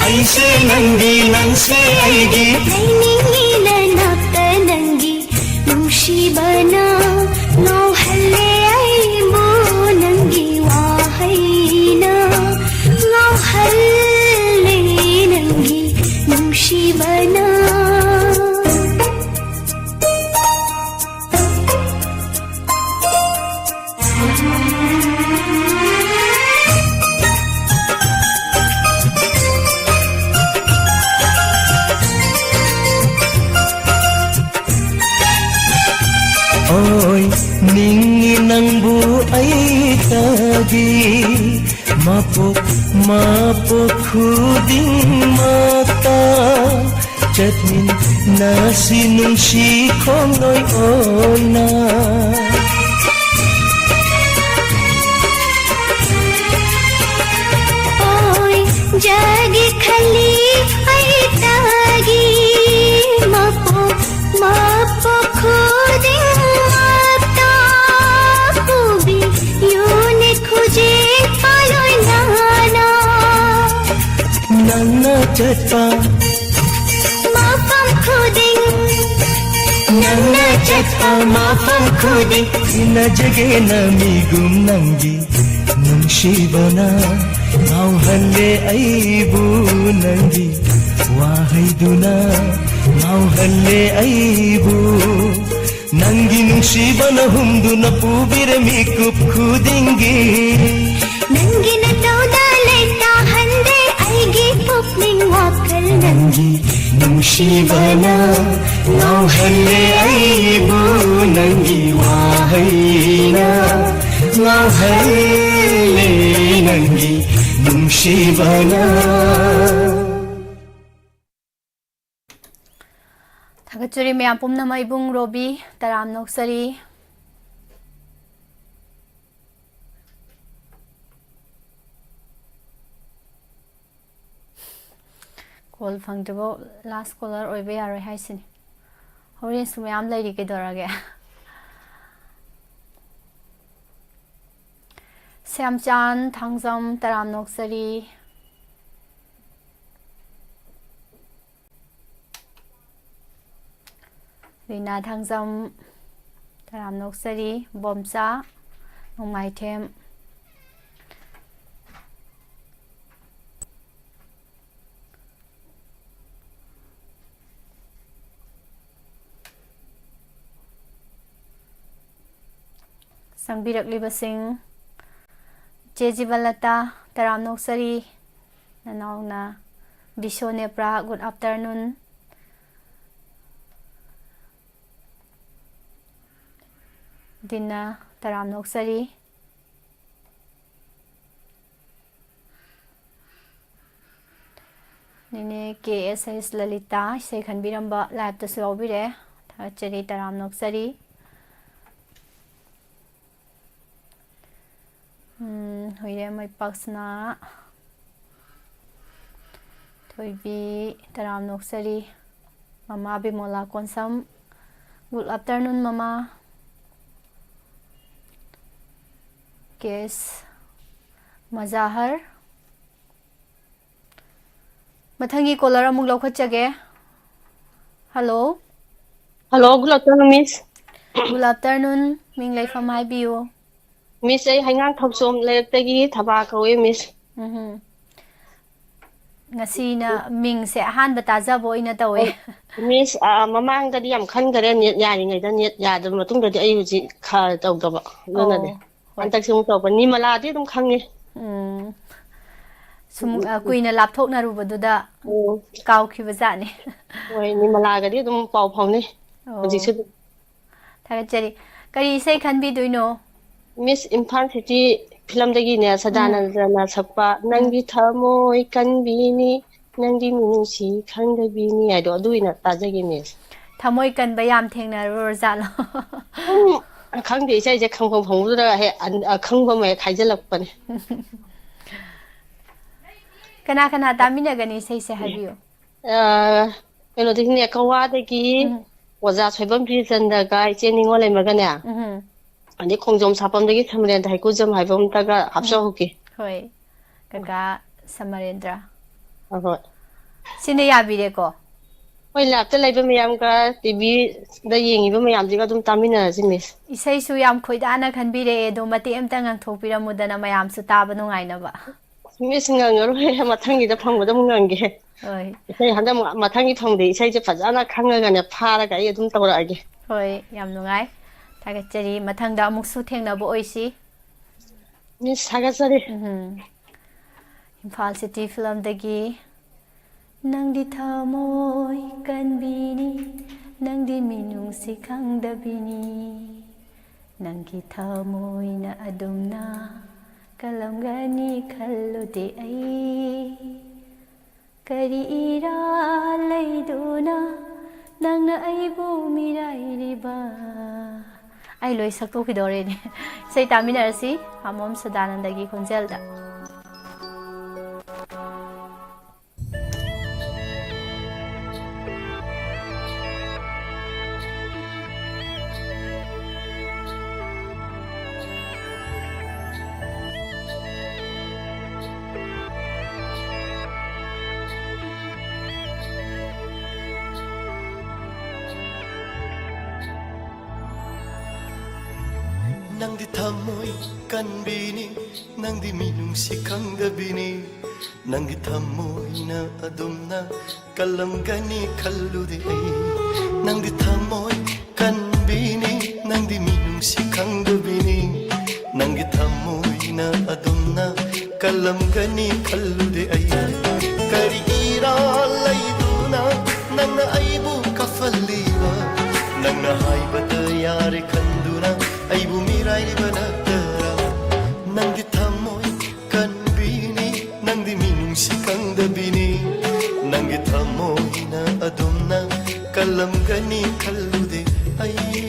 Aise nangi nang se aigi nainingila nakta nangi nushibana ngauhalle aibo nangi wahaina ngauhalle nangi nushibana ꯃꯇꯥꯒꯤ ꯃꯄꯣꯛ ꯈꯨꯗꯤꯡꯃꯛꯇ ꯆꯠꯃꯤꯟꯅꯁꯤ ꯅꯨꯡꯁꯤ ꯈꯣꯡꯂꯣꯏ ꯑꯣꯏꯅ जगी खली ऐतागी मपो खुदे माता खूबी यूने खुजे पालोय नाना नन्ना चट्टा माफम खुदे नन्ना चट्टा माफम खुदे इन जगे नमिगुम नंगी नुंशिबना ꯉꯥꯎꯍꯜꯂꯦ ꯑꯩꯕꯨ ꯅꯪꯒꯤ ꯋꯥꯍꯩꯗꯨꯅ ꯉꯥꯎꯍꯜꯂꯦ ꯑꯩꯕꯨ ꯅꯪꯒꯤ ꯅꯨꯡꯁꯤꯕꯅ ꯍꯨꯝꯗꯨꯅ ꯄꯨꯕꯤꯔꯦ ꯃꯤꯀꯨꯞ ꯈꯨꯗꯤꯡꯒꯤ ꯅꯪꯒꯤ ꯅꯇꯧꯗ ꯂꯩꯇꯥꯍꯟꯗꯦ ꯑꯩꯒꯤ ꯄꯨꯛꯅꯤꯡ ꯋꯥꯈꯜ ꯅꯪꯒꯤ ꯅꯨꯡꯁꯤꯕꯅ ꯉꯥꯎꯍꯜꯂꯦ ꯑꯩꯕꯨ ꯅꯪꯒꯤ ꯋꯥꯍꯩꯅ ꯉꯥꯎꯍꯜꯂꯦ ꯅꯪꯒꯤ ꯅꯨꯡꯁꯤꯕꯅ ꯊꯥꯒꯠꯆꯔꯤ ꯃꯌꯥꯝ ꯄꯨꯝꯅꯃꯛ ꯏꯕꯨꯡ ꯔꯣꯕꯤ ꯇꯔꯥꯝ ꯅꯣꯛꯆꯔꯤ ꯀꯣꯜ ꯐꯪꯗ꯭ꯔꯤꯕ ꯂꯥꯁ ꯀꯣꯂꯔ ꯑꯣꯏꯕ ꯌꯥꯔꯣꯏ ꯍꯥꯏꯁꯤꯅꯤ ꯍꯣꯔꯦꯟꯁꯨ ꯃꯌꯥꯝ ꯂꯩꯔꯤ ꯀꯩꯗꯧꯔꯒꯦ ꯁ꯭ꯌꯥꯝꯆꯥꯟ ꯊꯥꯡꯖꯝ ꯇꯔꯥꯝ ꯅꯣꯛꯆꯔꯤ ꯔꯤꯅꯥ ꯊꯥꯡꯖꯝ ꯇꯔꯥꯝ ꯅꯣꯛꯆꯔꯤ ꯕꯣꯝꯆꯥ ꯅꯣꯡꯃꯥꯏꯊꯦꯝ ꯆꯪꯕꯤꯔꯛꯂꯤꯕꯁꯤꯡ ꯆꯦ ꯖꯤꯕꯂꯇꯥ ꯇꯔꯥꯝ ꯅꯣꯛꯆꯔꯤ ꯅꯅꯥꯎꯅ ꯕꯤꯁꯣꯅꯦꯄ꯭ꯔꯥ ꯒꯨꯗ ꯑꯐꯇꯔꯅꯨꯟ ꯗꯤꯅ ꯇꯔꯥꯝ ꯅꯣꯛꯆꯔꯤ ꯅꯤꯅꯦ ꯀꯦ ꯑꯦꯁ ꯑꯩꯁ ꯂꯂꯤꯇꯥ ꯏꯁꯩ ꯈꯟꯕꯤꯔꯝꯕ ꯂꯥꯏꯚꯇꯁꯨ ꯌꯥꯎꯕꯤꯔꯦ ꯊꯥꯒꯠꯆꯔꯤ ꯇꯔꯥꯝ ꯅꯣꯛꯆꯔꯤ ꯍꯨꯏꯔꯦꯝ ꯃꯩꯄꯥꯛꯁꯅꯥ ꯊꯣꯏꯕꯤ ꯇꯔꯥꯝ ꯅꯣꯛꯆꯔꯤ ꯃꯃꯥ ꯕꯤꯃꯣꯂꯥ ꯀꯣꯟꯁꯝ ꯒꯨꯗ ꯑꯐꯇꯔꯅꯨꯟ ꯃꯃꯥ केस मजाहर मथंगी कॉलर अमुक लौखटचगे hello hello good afternoon miss good afternoon मिंग लेफम हाइबियो मिस आई हाइंगांग थौसोम लेरक्तगी थबा कौए miss ngасina ming se ahan batazabo ina tawe miss ममांगददी याम खनगरे नेट यारिङैदा नेट यादब मतुंगददी आई हुजि खा तौदबा ननदे अंतक सुम तौबा निमलादि दुम खंगे sum kuina lapthok narubaduda kaukhibajaani होय निमलागदि दुम पाउ फाउने हुजिसु थागचरी करी sei khanbi duino miss Imphal city film दगी ने सदानंदना सकपा नंगी थमोय कनबीनी नंगी मिनुसी खंगबीनी आइदो अदुइना ताजगे मिस थमोय कनबा याम थेंगनारो जालो खंगदे इसाइजे खंगफम फंगुदरा हे खंगबम हे खाइजलकपने कना कना तामिनगनी sei se habiyo कनो दिने कवादगी ओजा सोइबम प्रिचंदगा इचेनिंगो लेमगने अनि खोंजोम सापमदगी समरेंद्र हाइकुजम हाइबम तगा हापसोहुकी होय कका समरेंद्र होय सिने याबिरेको होय लैपटॉप लाइबे मयामगा टीवी दा येंगिबे मयामजिगा दुम तामिनाजि मिस इसैसु याम खोइदाना खनबिरे दो मते एमता ngang मयामसु ताबा नुंगाइनबा मिस ngangaro हे मथंगिदा फंगबदा मुंगांगे होय इसै हंदा मथंगी फंगदे इसैजे फजाना खंगागाने फारागा आई दुम तौरागे होय याम नुंगाइ थागचरी मथंगदा अमुकसु थेंगनाबो ओइसी मिस थागचरी इम्फाल सिटी फिल्म दगी नंगदी थमोय कनबीनी नंगदी मिनुंसी खंगदबीनी ꯅꯪꯒꯤ ꯊꯃꯣꯏꯅ ꯑꯗꯨꯝꯅ ꯀꯜꯂꯝꯒꯅꯤ ꯈꯜꯂꯨꯗꯦ ꯑꯩ ꯀꯔꯤ ꯏꯔꯥꯜ ꯂꯩꯗꯨꯅ ꯅꯪꯅ ꯑꯩꯕꯨ ꯃꯤꯔꯥꯏꯔꯤꯕ ꯑꯩ ꯂꯣꯏ ꯁꯛꯇꯣꯛꯈꯤꯗꯧꯔꯦꯅꯦ ꯏꯁꯩ ꯇꯥꯃꯤꯟꯅꯔꯁꯤ ꯑꯃꯣꯝ ꯁꯗꯥꯅꯟꯗꯒꯤ ꯈꯣꯟꯖꯦꯜꯗ ꯅꯪꯗꯤ ꯊꯝꯃꯣꯏ ꯀꯟꯕꯤꯅꯤ ꯅꯪꯗꯤ ꯃꯤꯅꯨꯡꯁꯤ ꯈꯪꯗꯕꯤꯅꯤ ꯅꯪꯒꯤ ꯊꯝꯃꯣꯏꯅ ꯑꯗꯨꯝꯅ ꯀꯜꯂꯝꯒꯅꯤ ꯈꯜꯂꯨꯗꯦ ꯑꯩ ꯅꯪꯗꯤ ꯊꯝꯃꯣꯏ ꯀꯟꯕꯤꯅꯤ ꯅꯪꯗꯤ ꯃꯤꯅꯨꯡꯁꯤ ꯈꯪꯗꯕꯤꯅꯤ ꯅꯪꯒꯤ ꯊꯝꯃꯣꯏꯅ ꯑꯗꯨꯝꯅ ꯀꯜꯂꯝꯒꯅꯤ ꯈꯜꯂꯨꯗꯦ ꯑꯩ ꯀꯔꯤ ꯏꯔꯥꯜ ꯂꯩꯗꯨꯅ ꯅꯪꯅ ꯑꯩꯕꯨ ꯀꯐꯜꯂꯤꯕ ꯅꯪꯅ ꯍꯥꯏꯕꯗ ꯌꯥꯔꯦ ꯈꯟꯗꯨꯅ ꯑꯩꯕꯨ ꯃꯤꯔꯥꯏꯔꯤꯕ ꯅꯠꯇꯔꯥ ꯅꯪꯒꯤ ꯊꯝꯃꯣꯏ ꯀꯟꯕꯤꯅꯤ ꯅꯪꯗꯤ ꯃꯤꯅꯨꯡꯁꯤ ꯈꯪꯗꯕꯤꯅꯤ ꯅꯪꯒꯤ ꯊꯝꯃꯣꯏꯅ ꯑꯗꯨꯝꯅ ꯀꯜꯂꯝꯒꯅꯤ ꯈꯜꯂꯨꯗꯦ ꯑꯩ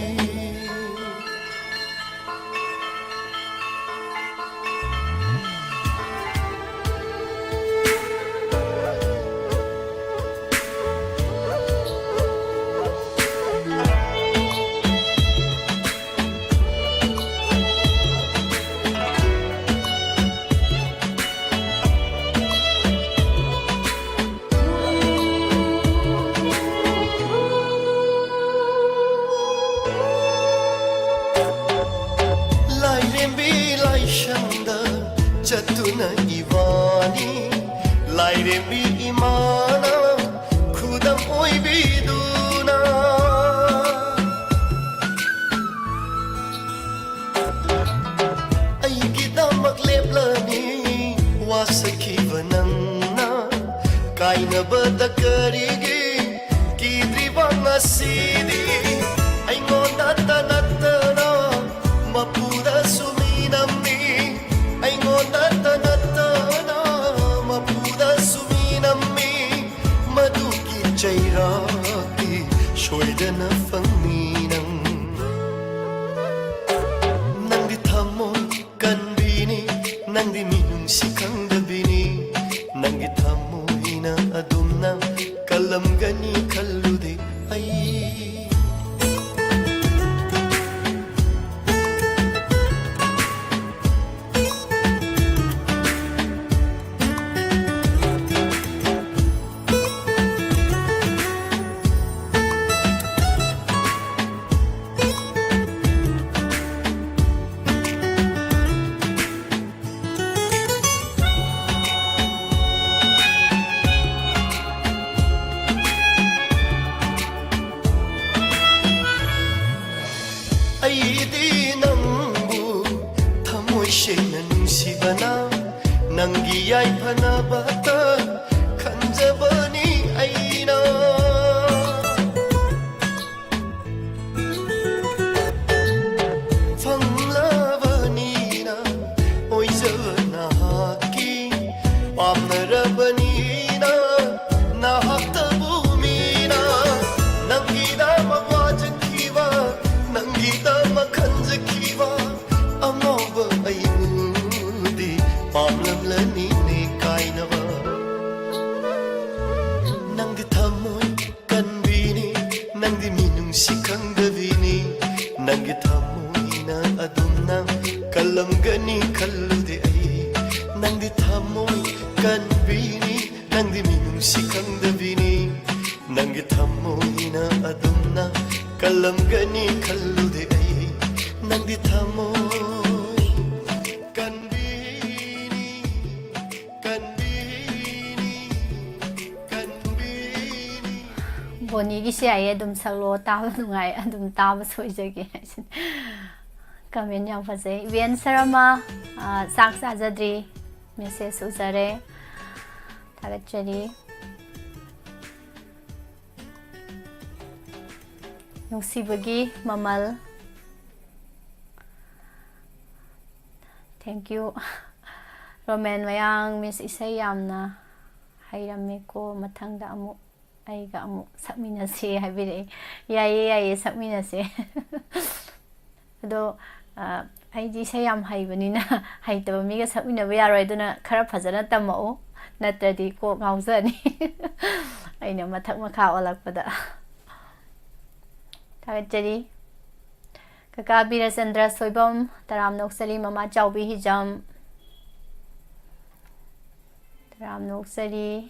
चतुना इवानी लाइरेंबी इमाना खुदम ओइबिदुना अइगिदमक लेप्लनी वासखिबा नंगना काइनबदा करिगे किद्रिबा ngasiदी अइंगोंदा तनत्तना मपुदा सुमिनम्नी अइंगोंदा तनत्तना मपुदा सुमिनम्मी मधुकी चैराकी सोइदना फंगमी नंदी थम्मोय कनबीनी नंदी मिनुंसी खंगदबीनी नंगी थम्मोयना अदुमना कलमगनी खल्लुदे अई अइदी नंगु थमोय सेंना नुंसिबना नंगी याइफनबता खंजबनी अइना फंगलाबनीना ओइजबना हाकी पामनरबनीना नाहक्तबुमीना नंगीदा मवाजखिवा नंगीदा मखंजखिवा अमोबा अइबुदी पामलमलनी ने काइनवा नंगी थमोय कनबीनी नंगी मिनुंसी खंगदबीनी नंगी थमोयना अदुमना कलमगनी खल्लुदे अई नंगी थमोय कनबीनी नंगी मिनुंसी खंगदबीनी नंगी थमोयना अदुमना कलमगनी खल्लुदे अई नंगी थमोय कनबीनी कनबीनी कनबीनी बोनी की से आए अदुम सगलो ताब नुंगाई अदुम ताब सोइजगे कमेंट याम फसे वेन शर्मा साक साजद्री message उजरे थागतचरी नुंसिबगी ममल Thank you. Roman mayang Miss Isay yamna hayrameko mathangda amuk aiga amuk sakminase habire yaye sakminase ado aidi isay yam haybanina haitaba miga sakminaba yaroi aduna khara phajana tamau natradi ko ngaujani aina mathak makha olakpada tagachari Kaka Birasandra Soibam Taram Noksari Mama Chaubi Hijam Taram Noksari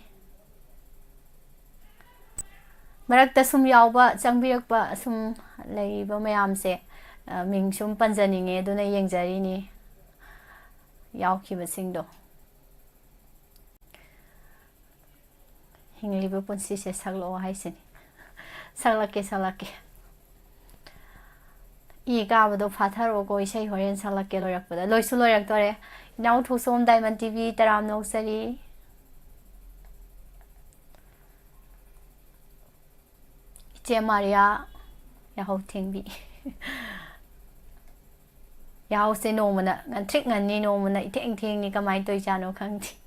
Marakta sum yauba changbirakpa sum leiba mayamse ming sum panjaninge aduna yengjari ni yaukhiba singdo hingliba punsi se saglo haisini saglake 이 가보도 파타로고 이세 호렌 살락게 로약보다 로이스 로약도래 나우 토솜 다이먼 TV 따람 녹서리 이제 말이야 야호 팅비 야호세 노무나 난 트릭 난니 노무나 이탱탱니 가마이 또이자노 강지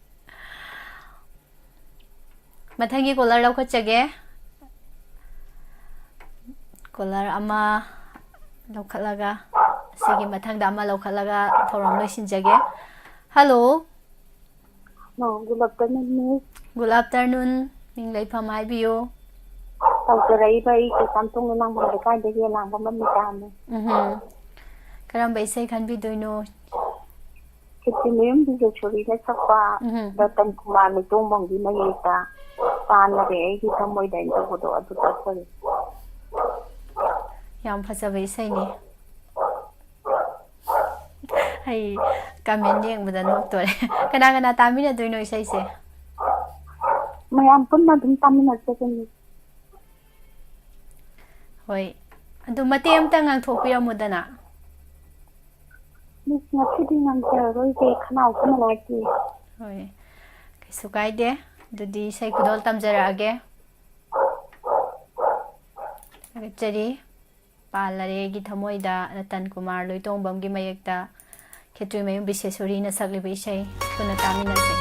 마탕기 콜라 럭커쩌게 콜라 아마 Laukalaga sige mathang dama laukalaga thoram loisinjage hello no good afternoon miss good afternoon ming leifam haibiyo tawtarai bai ke samtung nang mo ka de ye lang ba man mi karam bai sai khan bi doino kitinem bi je chori na sakwa ratan kumar mi tung bang di na ye ta tan la re ki thamoi dai to bodo adu ta sari yam phajaba isai ni hai comment yeng bada nok tore kana tamina doino isai se mayam punna dum tamina se ni hoi adu mate amta ngang thokpira mudana miss na chidi nang ta roi ke khanau kana la ki hoi kaisu kaide dudi sai kudol tamjara age agachari Palare gi thamoida Ratan Kumar Loitongam gi mayekta Khetri mayum bisesori na sagliba isai puna taminase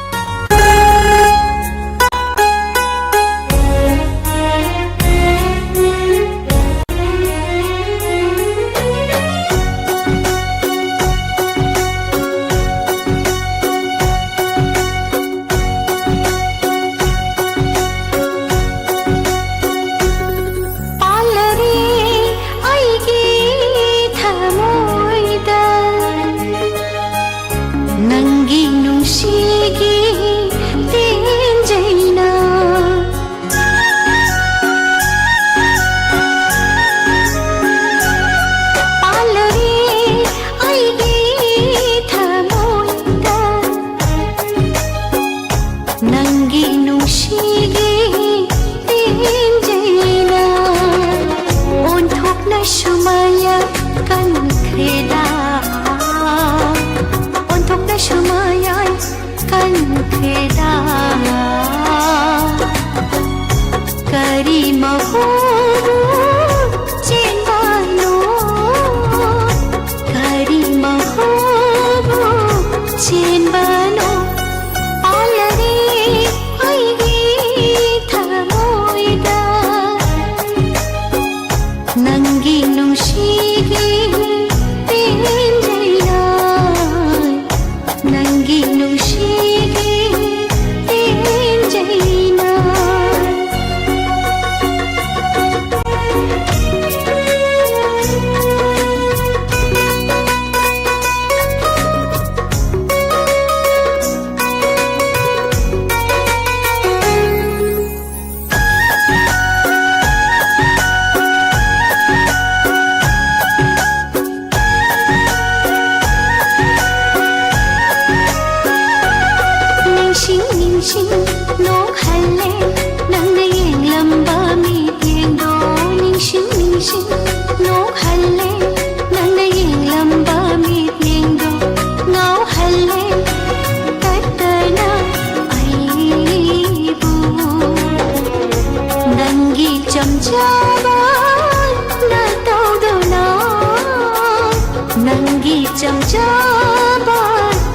Nangi cham chaba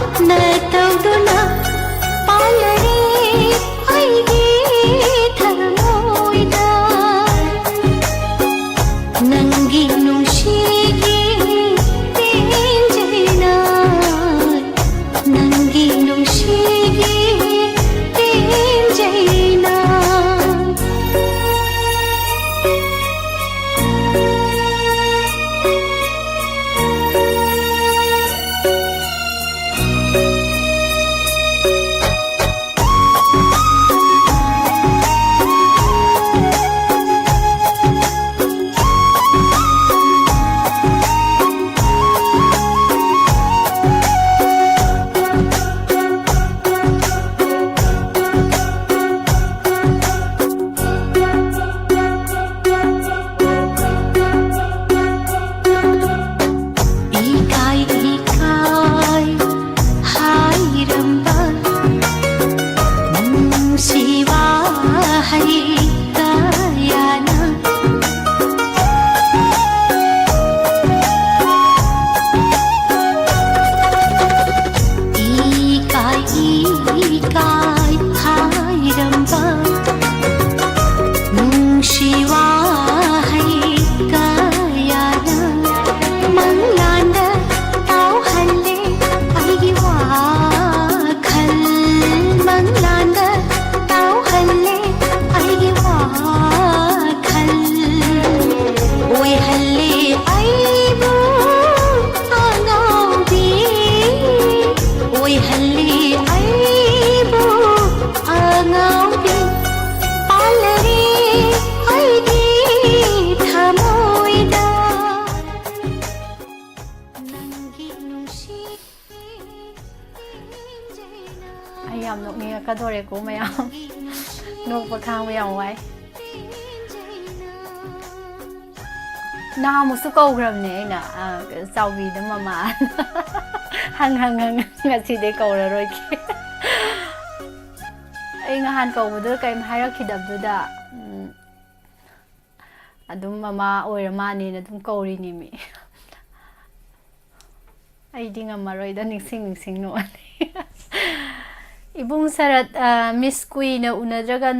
kai hai ramba nung shiwa hai kayana manglanda tau halle aigi wa khal manglanda tau halle aigi wa khal oi halle aibu anaubi oi halle aibu anaubi palare aigi thamoida nangi nushi ai yam nok ni ka dore ko mayam nok pa khang mayam wai na musu ko gram ne na sau vi da mama hang ngasi de ko ra roi ki ai nga han ko bu kai mai ra ki dab du da adum mama oi ra ma ni na dum ko ri ni mi ai ding amaroi da ning no ibung sarat miss queen unadraga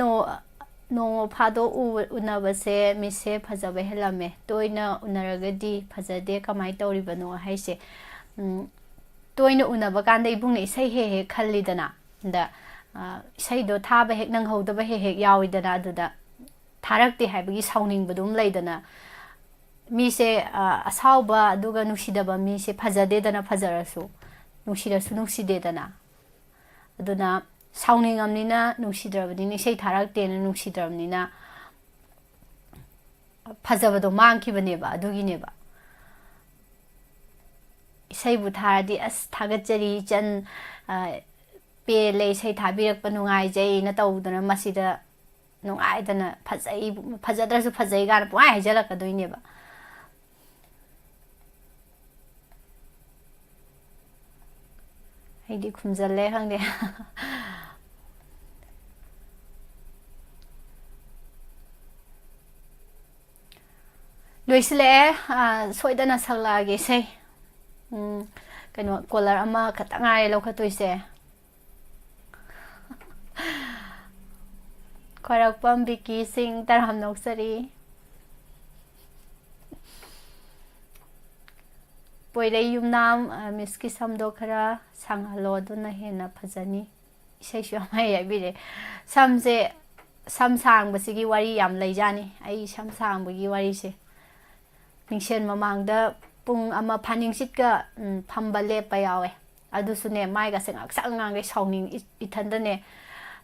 no phado unabase mise phajabe helame toina unaragadi phajade kamai tori bano haise toina unaba kanda ibung ne sai he khalli dana da sai do thaba hek nang hoda ba he yawi dana aduda tharakte haibagi sauning badum leidana mise asauba aduga nusidaba mise phajade dana phajarasu nusidade dana aduna sauning amnina nusidrabani sei tharakte na nusidrabnina phajabado mangki baneba adugi neba sei bu tharadi as thagachari chan pe le sei thabirak panungai jai na tawdana masida nungai dana phajadrasu phajai gan puai hajala kadoineba Heidi khumjalle khangde loisle soidana sakla ge sei kano collar ama khatangai lokhatoise khorakpam biki sing tarham noksari poirei yumnam miski samdo khara sanghalo duna hena phajani isai shu mai yabire samse samsang basigi wari yam leijani ai samsang bagi wari se ningshen mamangda pung ama phaning sitka phambale payawe adu sune mai ga sengak sangang ge sauning ithanda ne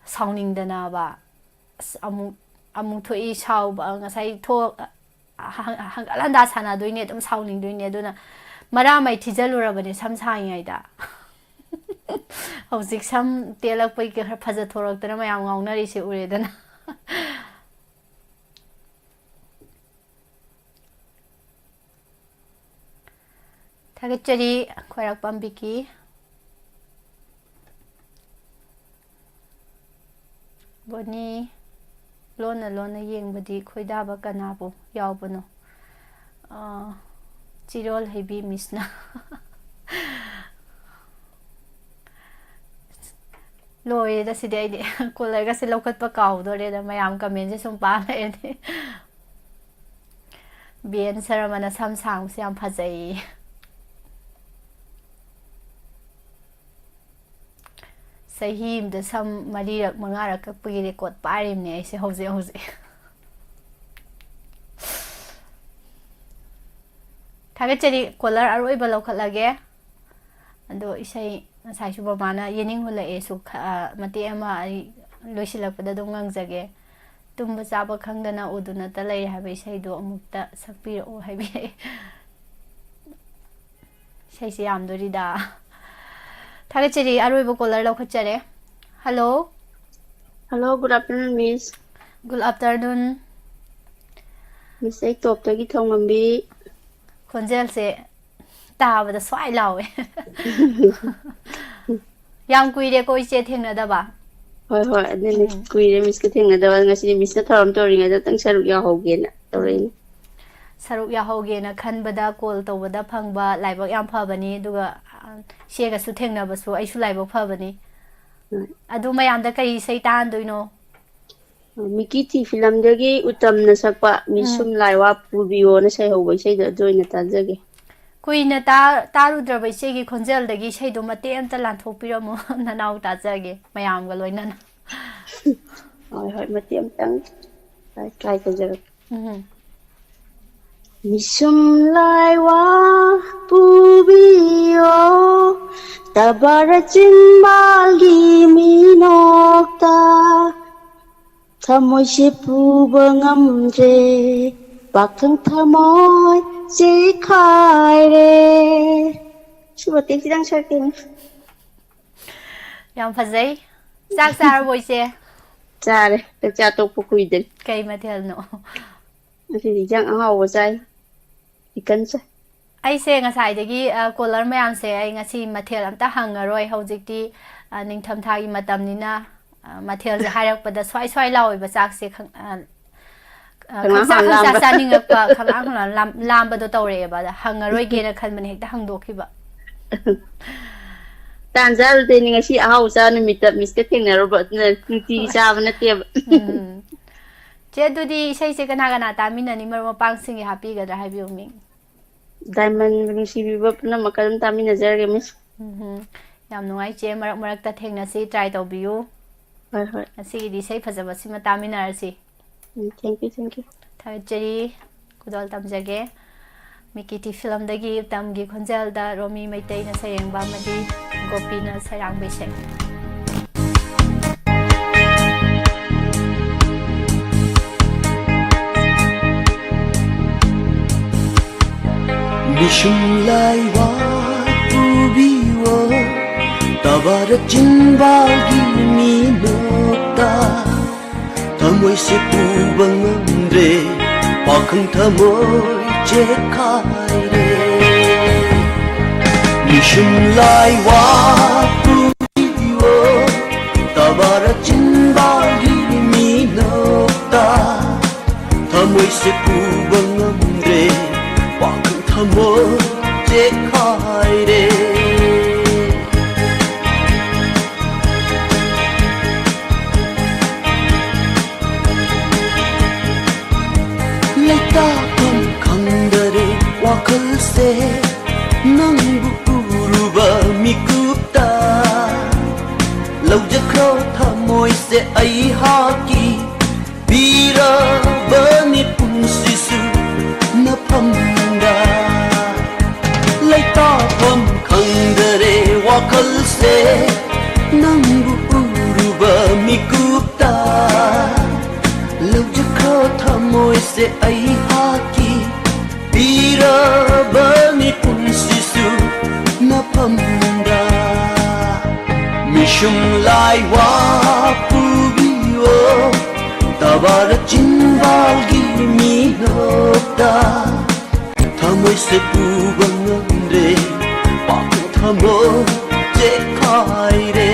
sauning dana ba amu thoi sau ba ngasai tho hang alanda sana doine dum sauning doine duna mara mai thijalurabane samsangaida hojik sam telak pai ke phaja thorak tana mayam ngaunari se uredana thagachari khorak pambiki boni lona yengbadi khoidaba kanabo yawbano chirol hebi misna loye da sidai de collar ga se lokat pa kaw dore da mayam comment se sum pa le ne bien saramana samsang se am phajai sahim da sam marirak mangarak ka pi record parim ne se hoje thagachari collar aroi ba lokhalage ando isai sai su mana yening hula e su mate ama loisilakpada dum ngangjage tumba chaba khangdana uduna ta lei habai sai do amukta sakpiro habi sai si am dori da thagachari aroi ba collar lokhachare hello good afternoon miss good afternoon miss ek top tagi thonglambi khonjel se tabada swai lawe yang kuire ko iche thengna da ba hoi adene kuire miss ke thengna da ngasi miss na tharam toringa da tang saruk ya hoge na torin saruk ya hoge na khanbada call tawada phangba laibak yam phabani duga shega su thengna basu ai su laibak phabani ꯑꯗꯨ ꯃꯌꯥꯝꯗ ꯀꯔꯤ ꯏꯁꯩ ꯇꯥꯍꯟꯗꯣꯏꯅꯣ ꯃꯤꯀꯤ T ꯐꯤꯂꯝꯗꯒꯤ ꯎꯇꯝꯅ ꯁꯛꯄ ꯃꯤꯁꯨꯝ ꯂꯥꯏꯋꯥ ꯄꯨꯕꯤꯌꯣꯅ ꯁꯩꯍꯧꯕ ꯏꯁꯩꯗꯣ ꯑꯗꯨ ꯑꯣꯏꯅ ꯇꯥꯖꯒꯦ ꯀꯨꯏꯅ ꯇꯥꯔꯨꯗ꯭ꯔꯕ ꯏꯆꯦꯒꯤ ꯈꯣꯟꯖꯦꯜꯗꯒꯤ ꯏꯁꯩꯗꯣ ꯃꯇꯦꯛ ꯑꯃꯇ ꯂꯥꯟꯊꯣꯛꯄꯤꯔꯝꯃꯣ ꯅꯅꯥꯎ ꯇꯥꯖꯒꯦ ꯃꯌꯥꯝꯒ ꯂꯣꯏꯅꯅ ꯍꯣꯏ ꯍꯣꯏ ꯃꯇꯦꯛ ꯑꯃꯇꯪ ꯇ꯭ꯔꯥꯏ ꯇꯧꯖꯔꯛꯀꯦ ꯃꯤꯁꯨꯝ ꯂꯥꯏꯋꯥ ꯄꯨꯕꯤꯌꯣ ꯇꯕꯔ ꯆꯤꯟꯕꯥꯜꯒꯤ ꯃꯤꯅꯣꯛꯇ ꯊꯃꯣꯏꯁꯦ ꯄꯨꯕ ꯉꯝꯗ꯭ꯔꯦ ꯄꯥꯈꯪ ꯊꯃꯣꯏ ꯆꯦꯈꯥꯏꯔꯦ ꯁꯤ ꯃꯇꯦꯛꯁꯤꯗꯪ ꯁꯛꯀꯦꯅꯦ ꯌꯥꯝ ꯐꯖꯩ ꯆꯥꯛ ꯆꯥꯔꯕꯣ ꯏꯆꯦ ꯆꯥꯔꯦ ꯆꯥꯛꯆꯥ ꯇꯣꯛꯄ ꯀꯨꯏꯗ꯭ꯔꯤ ꯀꯩ ꯃꯊꯦꯜꯅꯣ ꯉꯁꯤꯗꯤ ꯏꯟꯖꯥꯡ ꯑꯍꯥꯎꯕ ꯆꯥꯏ ꯆꯤꯛꯀꯟ ꯆꯥꯏ ꯑꯩꯁꯦ ꯉꯁꯥꯏꯗꯒꯤ ꯀꯣꯂꯔ ꯃꯌꯥꯝꯁꯦ ꯑꯩ ꯉꯁꯤ ꯃꯊꯦꯜ ꯑꯝꯇ ꯍꯪꯉꯔꯣꯏ ꯍꯧꯖꯤꯛꯇꯤ ꯅꯤꯡꯊꯝꯊꯥꯒꯤ ꯃꯇꯝꯅꯤꯅ ꯃꯊꯦꯜꯁꯦ ꯍꯥꯏꯔꯛꯄꯗ ꯁ꯭ꯋꯥꯏ ꯁ꯭ꯋꯥꯏ ꯂꯥꯎꯏꯕ ꯆꯥꯛꯁꯦ ꯈꯪꯆꯥ ꯈꯪꯆꯥ ꯆꯥꯅꯤꯡꯉꯛꯄ ꯈꯪꯂꯥꯡ ꯈꯪꯂꯥꯡ ꯂꯥꯝꯕꯗꯣ ꯇꯧꯔꯛꯑꯦꯕ ꯑꯗ ꯍꯪꯉꯔꯣꯏꯒꯦꯅ ꯈꯟꯕꯅꯦ ꯍꯦꯛꯇ ꯍꯪꯗꯣꯛꯈꯤꯕ ꯇꯥꯟꯖꯥꯔꯨꯗꯣꯏꯅꯤ ꯉꯁꯤ ꯑꯍꯥꯎ ꯆꯥ ꯅꯨꯃꯤꯠꯇ ꯃꯤꯁꯀ ꯊꯦꯡꯅꯔꯨꯕ ꯑꯗꯨꯅ ꯅꯨꯡꯇꯤꯒꯤ ꯆꯥꯕ ꯅꯠꯇꯦꯕ ꯆꯦ ꯑꯗꯨꯗꯤ ꯏꯁꯩꯁꯦ ꯀꯅꯥ ꯀꯅꯥ ꯇꯥꯃꯤꯟꯅꯅꯤ ꯃꯔꯨꯞ ꯃꯄꯥꯡꯁꯤꯡꯒꯤ ꯍꯥꯞꯄꯤꯒꯗ꯭ꯔꯥ ꯍꯥꯏꯕꯤꯌꯨ ꯃꯤꯡ ꯗꯥꯏꯃꯟ ꯅꯨꯡꯁꯤꯕꯤꯕ ꯄꯨꯝꯅꯃꯛꯀ ꯑꯗꯨꯝ ꯇꯥꯃꯤꯟꯅꯖꯔꯒꯦ ꯃꯤꯁ ꯌꯥꯝ ꯅꯨꯡꯉꯥꯏ ꯆꯦ ꯃꯔꯛ ꯃꯔꯛꯇ ꯊꯦꯡꯅꯁꯤ ꯇ꯭ꯔꯥꯏ ꯇꯧꯕꯤꯌꯨ ꯍꯣꯏ ꯍꯣꯏ ꯉꯁꯤꯒꯤꯗꯤ ꯏꯁꯩ ꯐꯖꯕꯁꯤꯃ ꯇꯥꯃꯤꯟꯅꯔꯁꯤ ꯊꯦꯡꯀ꯭ꯌꯨ ꯊꯥꯒꯠꯆꯔꯤ ꯈꯨꯗꯣꯜ ꯇꯝꯖꯒꯦ ꯃꯤꯀꯤꯇꯤ ꯐꯤꯂꯝꯗꯒꯤ ꯎꯇꯝꯒꯤ ꯈꯣꯟꯖꯦꯜꯗ ꯔꯣꯃꯤ ꯃꯩꯇꯩꯅ ꯁꯩꯔꯦꯡꯕ ꯑꯃꯗꯤ ꯒꯣꯄꯤꯅ ꯁꯩꯔꯥꯡꯕ ꯏꯁꯩ Bishum laiwa pubiyo tabara chinbalgi minokta thamoi se pubang andre pakhang thamoi chekhai re Bishum laiwa pubiyo tabara chinbalgi minokta thamoi se pubang andre pakhang thamoi chekhai re Laita kam khandare wakhal se nangbu uruba mikupta Laujak thamoi se ai haki bira bani punsisu na phamda Laita kam khandare wakhal se nangbu uruba mikupta Laujak thamoi se ai haki bira bani punsisu na phamda Mishum laiwa pubiyo tabara chinbalgi minokta thamoi se pubang andre pakhang thamoi chekhai re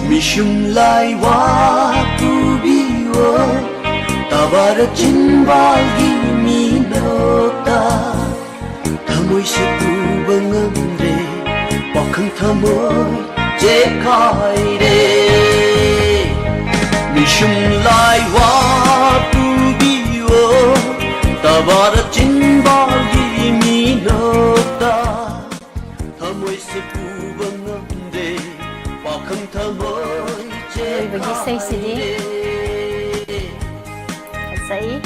Mishum laiwa pubiyo tabara chinbalgi minokta thamoi se pubang andre pakhang thamoi chekhai re Mishum laiwa pubiyo Tabara chinbagi minokta Thamoy se puba ngamde Pakhang thamoy che Bagi say sidi Say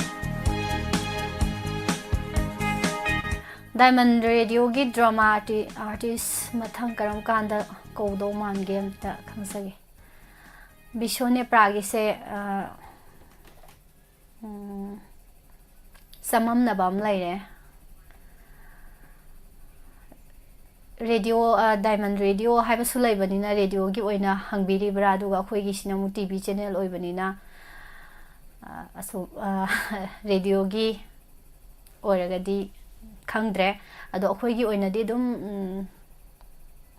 Diamond Radio gi drama artist mathang karam kanda kodo man game ta khangsage Bishone Pragi se samam nabam laire radio Diamond Radio haiba su laibanina radio gi oina hangbiri bra duga khoi gi sinamu TV channel oibanina aso radio gi oiragadi khangdre ado khoi gi oina di dum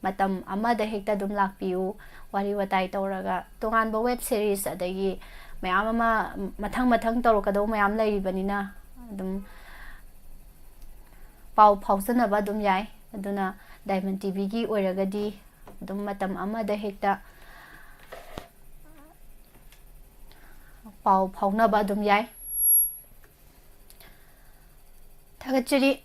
matam amada hekta dum lakpiu wari watai tawraga tongan ba web series adagi mayam ama mathang tawrkado mayam laibanina dum pau phausana ba dum yai aduna Diamond TV gi oiragadi dum matam amada hekta pau phauna ba dum yai thagachiri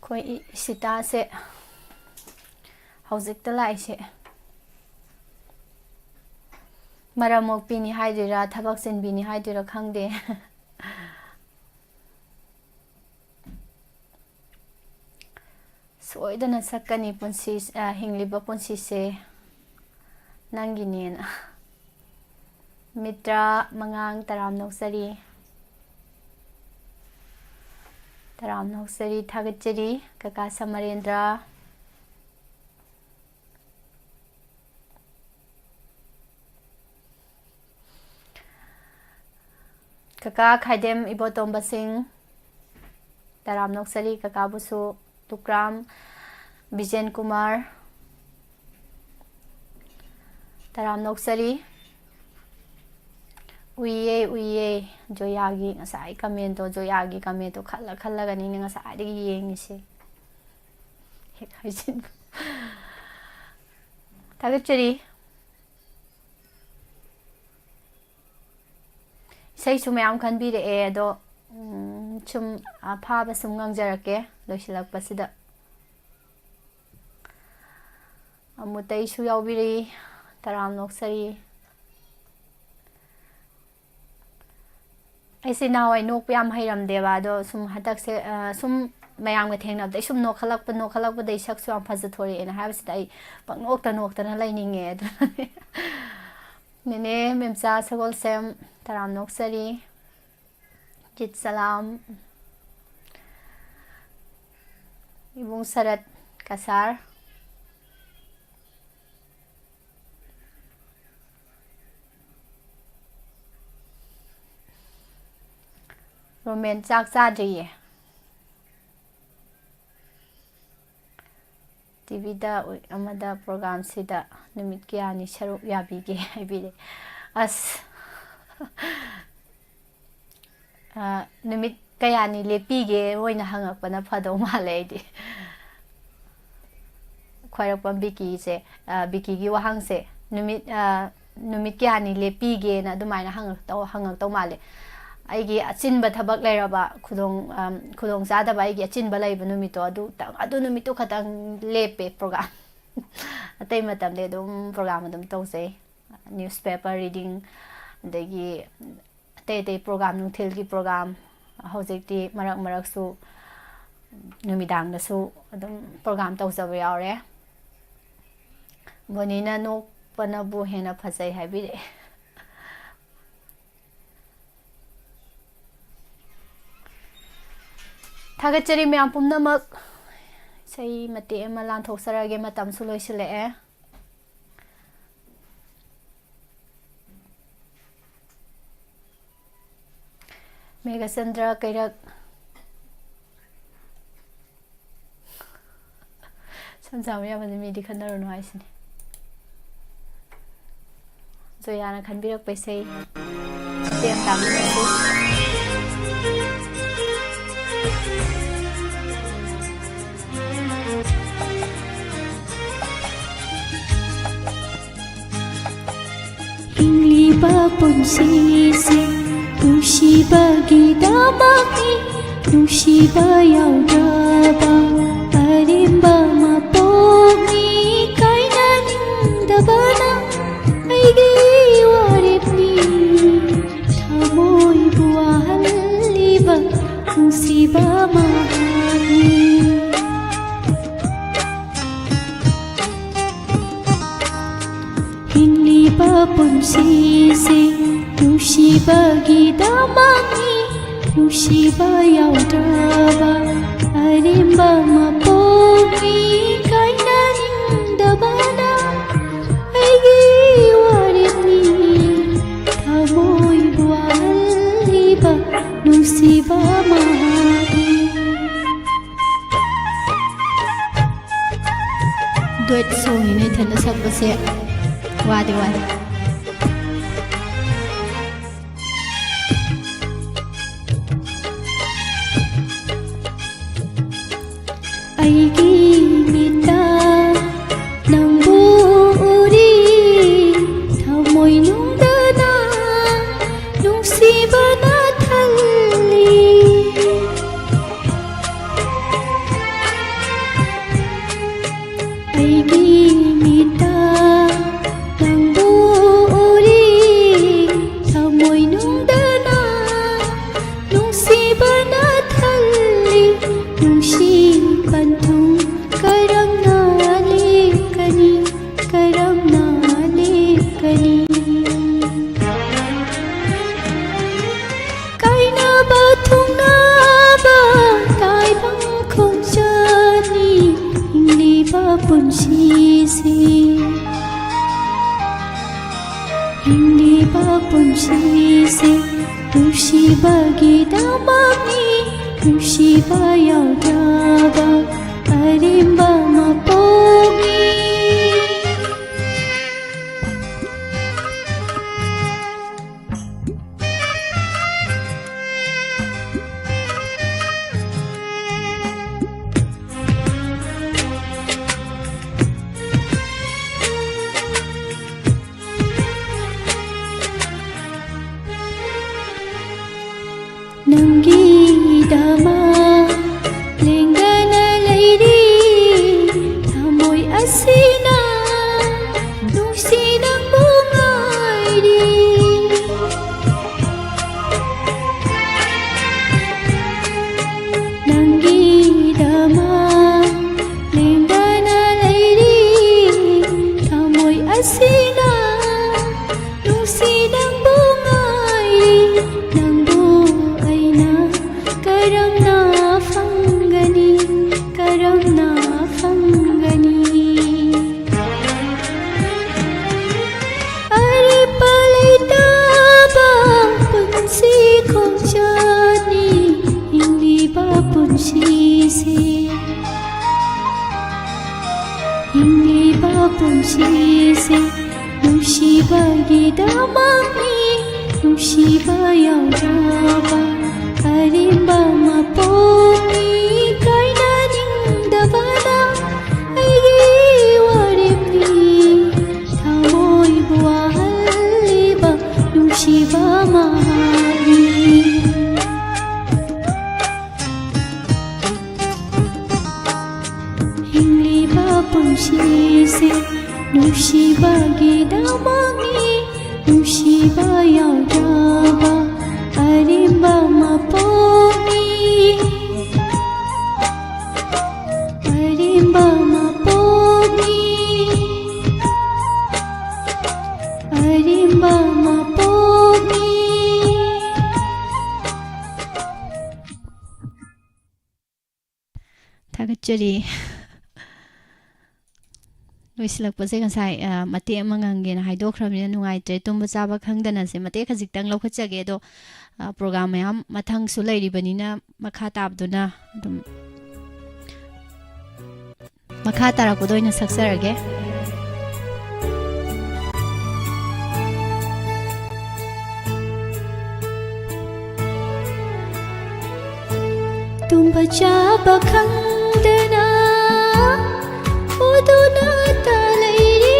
koi sita se hauzik ta lai se maramok pini haidira thabak sen bini haidira khangde soidana sakani punsi hingliba punsi se nanginen mitra mangang taram noksari thagachari kaka Samarendra kaka Khaidem Ibotomba Singh taram noksari kaka busu Tukram Bijen Kumar taram noksari uye joyagi ngasai comment to joyagi comment to khalla gani ngasai de yeng se he khajin thagachari sei sumayam khan bi re do chum apha ba sum ngangjarake loisilak pasida amutai su yaubiri taram noksari aise nawai nok pyam hairam deba do sum hatak se sum mayam ga thengna dai sum nok khalak pa dai sak su am phaja thori ena habs dai pangnok ta na laininge nene memsa sagol sem taram noksari Jit Salam Ibung Sarat Kasar Roman Chak Sadri TV da amada program sida numit kya ni saruk yabige haibire as numit kaya ni lepige roina hangakpana phado male di khwarakpam biki se biki gi wahang se numit kya ni lepige na dumaina hangak taw male aigi achinba thabak lairaba khudong sada ba aigi achinba laiba numito adu numito khatang lepe program atay matam de dum program dum tawse newspaper reading dagi tay program nungthil gi program hojekti marak su numidang da su adum program tawsaba yawre bonina no panabu hena phasai habire thagachari myam pumnamak sei mate ema lan thoksarage matam su loisile Megasandra kairak samjam ya mani midi khanaro no aisini Zoyana khanbirak paisai tem tamna su ꯍꯤꯡꯂꯤꯕ ꯄꯨꯟꯁꯤꯁꯦ ꯅꯨꯡꯁꯤꯕꯒꯤꯗꯃꯛꯅꯤ ꯅꯨꯡꯁꯤꯕ ꯌꯥꯎꯗ꯭ꯔꯕ ꯑꯔꯦꯝꯕ ꯃꯄꯣꯛꯅꯤ ꯀꯥꯏꯅꯅꯤꯡꯗꯕꯅ ꯑꯩꯒꯤ ꯋꯥꯔꯦꯞꯅꯤ ꯊꯃꯣꯏꯕꯨ ꯋꯥꯍꯜꯂꯤꯕ ꯅꯨꯡꯁꯤꯕ ꯃꯍꯥꯛꯅꯤ ꯍꯤꯡꯂꯤꯕ ꯄꯨꯟꯁꯤꯁꯦ ꯅꯨꯡꯁꯤꯕꯒꯤꯗꯃꯛꯅꯤ ꯅꯨꯡꯁꯤꯕ ꯌꯥꯎꯗ꯭ꯔꯕ ꯑꯔꯦꯝꯕ ꯃꯄꯣꯛꯅꯤ ꯀꯥꯏꯅꯅꯤꯡꯗꯕꯅ ꯑꯩꯒꯤ ꯋꯥꯔꯦꯞꯅꯤ ꯊꯃꯣꯏꯕꯨ ꯋꯥꯍꯜꯂꯤꯕ ꯅꯨꯡꯁꯤꯕ ꯃꯍꯥꯛꯅꯤ ꯗꯨꯋꯦꯠ ꯁꯣꯡꯅꯤꯅ ꯏꯊꯟꯗ ꯁꯛꯄꯁꯦ ꯋꯥꯗꯤ ꯋꯥꯏ ꯑꯩꯒꯤ ꯃꯤꯠꯇ ꯅꯪꯕꯨ ꯎꯔꯤ ꯊꯃꯣꯏꯅꯨꯡꯗꯅ ꯅꯨꯡꯁꯤꯕꯅ ꯊꯜꯂꯤ ꯑꯩꯒꯤ ꯃꯤꯠꯇ ꯅꯪꯕꯨ ꯎꯔꯤ ꯊꯃꯣꯏꯅꯨꯡꯗꯅ ꯅꯨꯡꯁꯤꯕꯅ ꯊꯜꯂꯤ ꯅꯨꯡꯁꯤ ꯄꯟꯊꯨꯡ ꯀꯔꯝꯅ ꯂꯦꯞꯀꯅꯤ ꯀꯔꯝꯅ ꯂꯦꯞꯀꯅꯤ ꯀꯥꯏꯅꯕ ꯊꯨꯡꯅꯕ ꯇꯥꯏꯕꯪ ꯈꯣꯡꯆꯠꯅꯤ ꯍꯤꯡꯂꯤꯕ ꯄꯨꯟꯁꯤꯁꯤ ꯍꯤꯡꯂꯤꯕ ꯄꯨꯟꯁꯤꯁꯤ ꯅꯨꯡꯁꯤꯕꯒꯤꯗꯃꯛꯅꯤ ꯅꯨꯡꯁꯤꯕ ꯌꯥꯎꯗ꯭ꯔꯕ ꯑꯔꯦꯝꯕ ꯃꯄꯣꯛꯅꯤ ꯅꯪꯒꯤꯗꯃꯛ ꯂꯦꯡꯗꯅ ꯂꯩꯔꯤ ꯊꯃꯣꯏ ꯑꯁꯤꯅ ꯅꯨꯡꯁꯤ ꯅꯪꯕꯨ ꯉꯥꯏꯔꯤ ꯅꯪꯒꯤꯗꯃꯛ ꯂꯦꯡꯗꯅ ꯂꯩꯔꯤ ꯊꯃꯣꯏ ꯑꯁꯤꯅ ꯅꯨꯡꯁꯤ ꯅꯪꯕꯨ ꯉꯥꯏꯔꯤ ꯅꯪꯕꯨ करुणा फंगनी करुणा फंगनी अरे पलैताबा पुंसी खोजानी हिंगलीबा पुंसी से हिंगलीबा पुंसी से नुशीबागिदमानी नुशीबा यावराबा अरेंबा मपोनी कायनानिंगदबना अैगी वारेपनी थमोइबु वाहल्लिबा नुंशिबा महानी हिंगलिबा पुंसिसे नुंशिबागिदमानी नुंशिबा यावराबा अरेंबा मपोनी अरेंबा मपोनी अरेंबा मपोनी थागतचरी लोइसलकपसे गसाई मते अमा ngangen हाइदोख्रबनिना नुंगाइत्रे तुंबा चाबा खंगदनासे मते खजिक्तंग लौखचगे दो प्रोग्राम मयाम मथंग सु लैरिबनिना मखा ताबदुना अदुम मखा तारकदो ओइना सक्सरगे तुंबा चाबा खंगदना उदुना तलैरी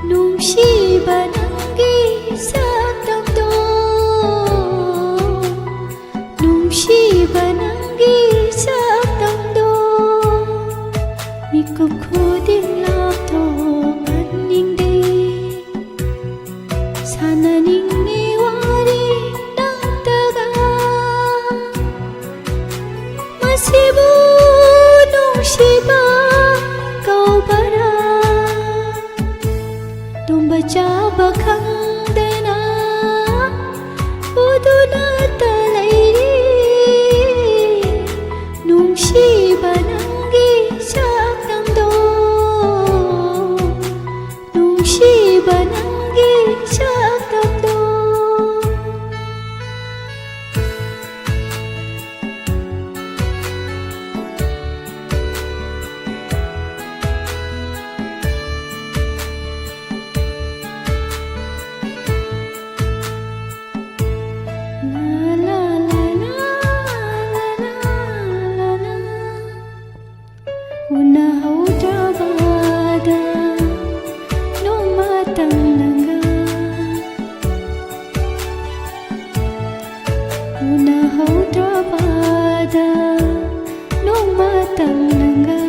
नुंशिबना 사나닝이 와리 낭다가 마시부 농시바 가오바라 동바자바 강대나 우두나 달라이리 농시바 낭기 샥당도 농시바 낭기 샥당도 Unahaudrabada Nomatanganga Unahaudrabada Nomatanganga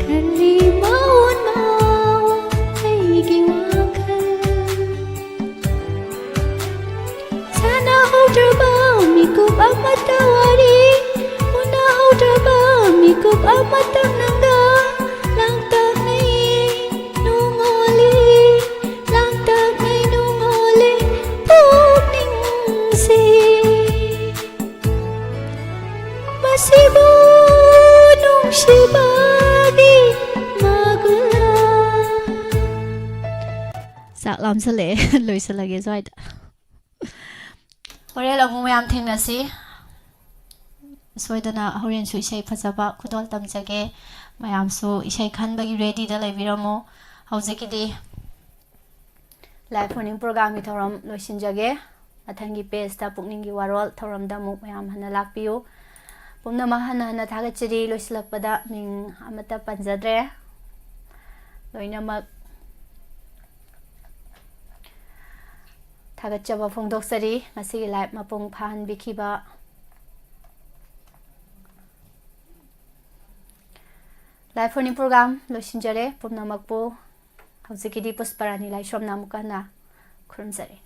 Kalimawan mawa Aigi wakal Sana haudraba Mikup amatawari Unahaudraba Mikup amatanganga Langtag na'y nungoli Langtag na'y nungoli Pugningsi Masibu nung shibagi magula Saklam sale Lui salagi zoid Hore lang mo mayam tingna si Soidana horen su ishay fazaba kudol tamjage mayam su ishay khanbagi ready da laibiramo hauzikidi live morning program mi thoram loisinjage athangi page ta pukningi warol thoram da mu mayam hana lakpiu pumna ma hana thagachiri loislakpada ming amata panjadre loina mak thagachaba phongdoksari ngasi live mapung phan bikiba Live morning program loisinjare pumnamakpo hauzikidi pusparani lai shomna mukana khurumjare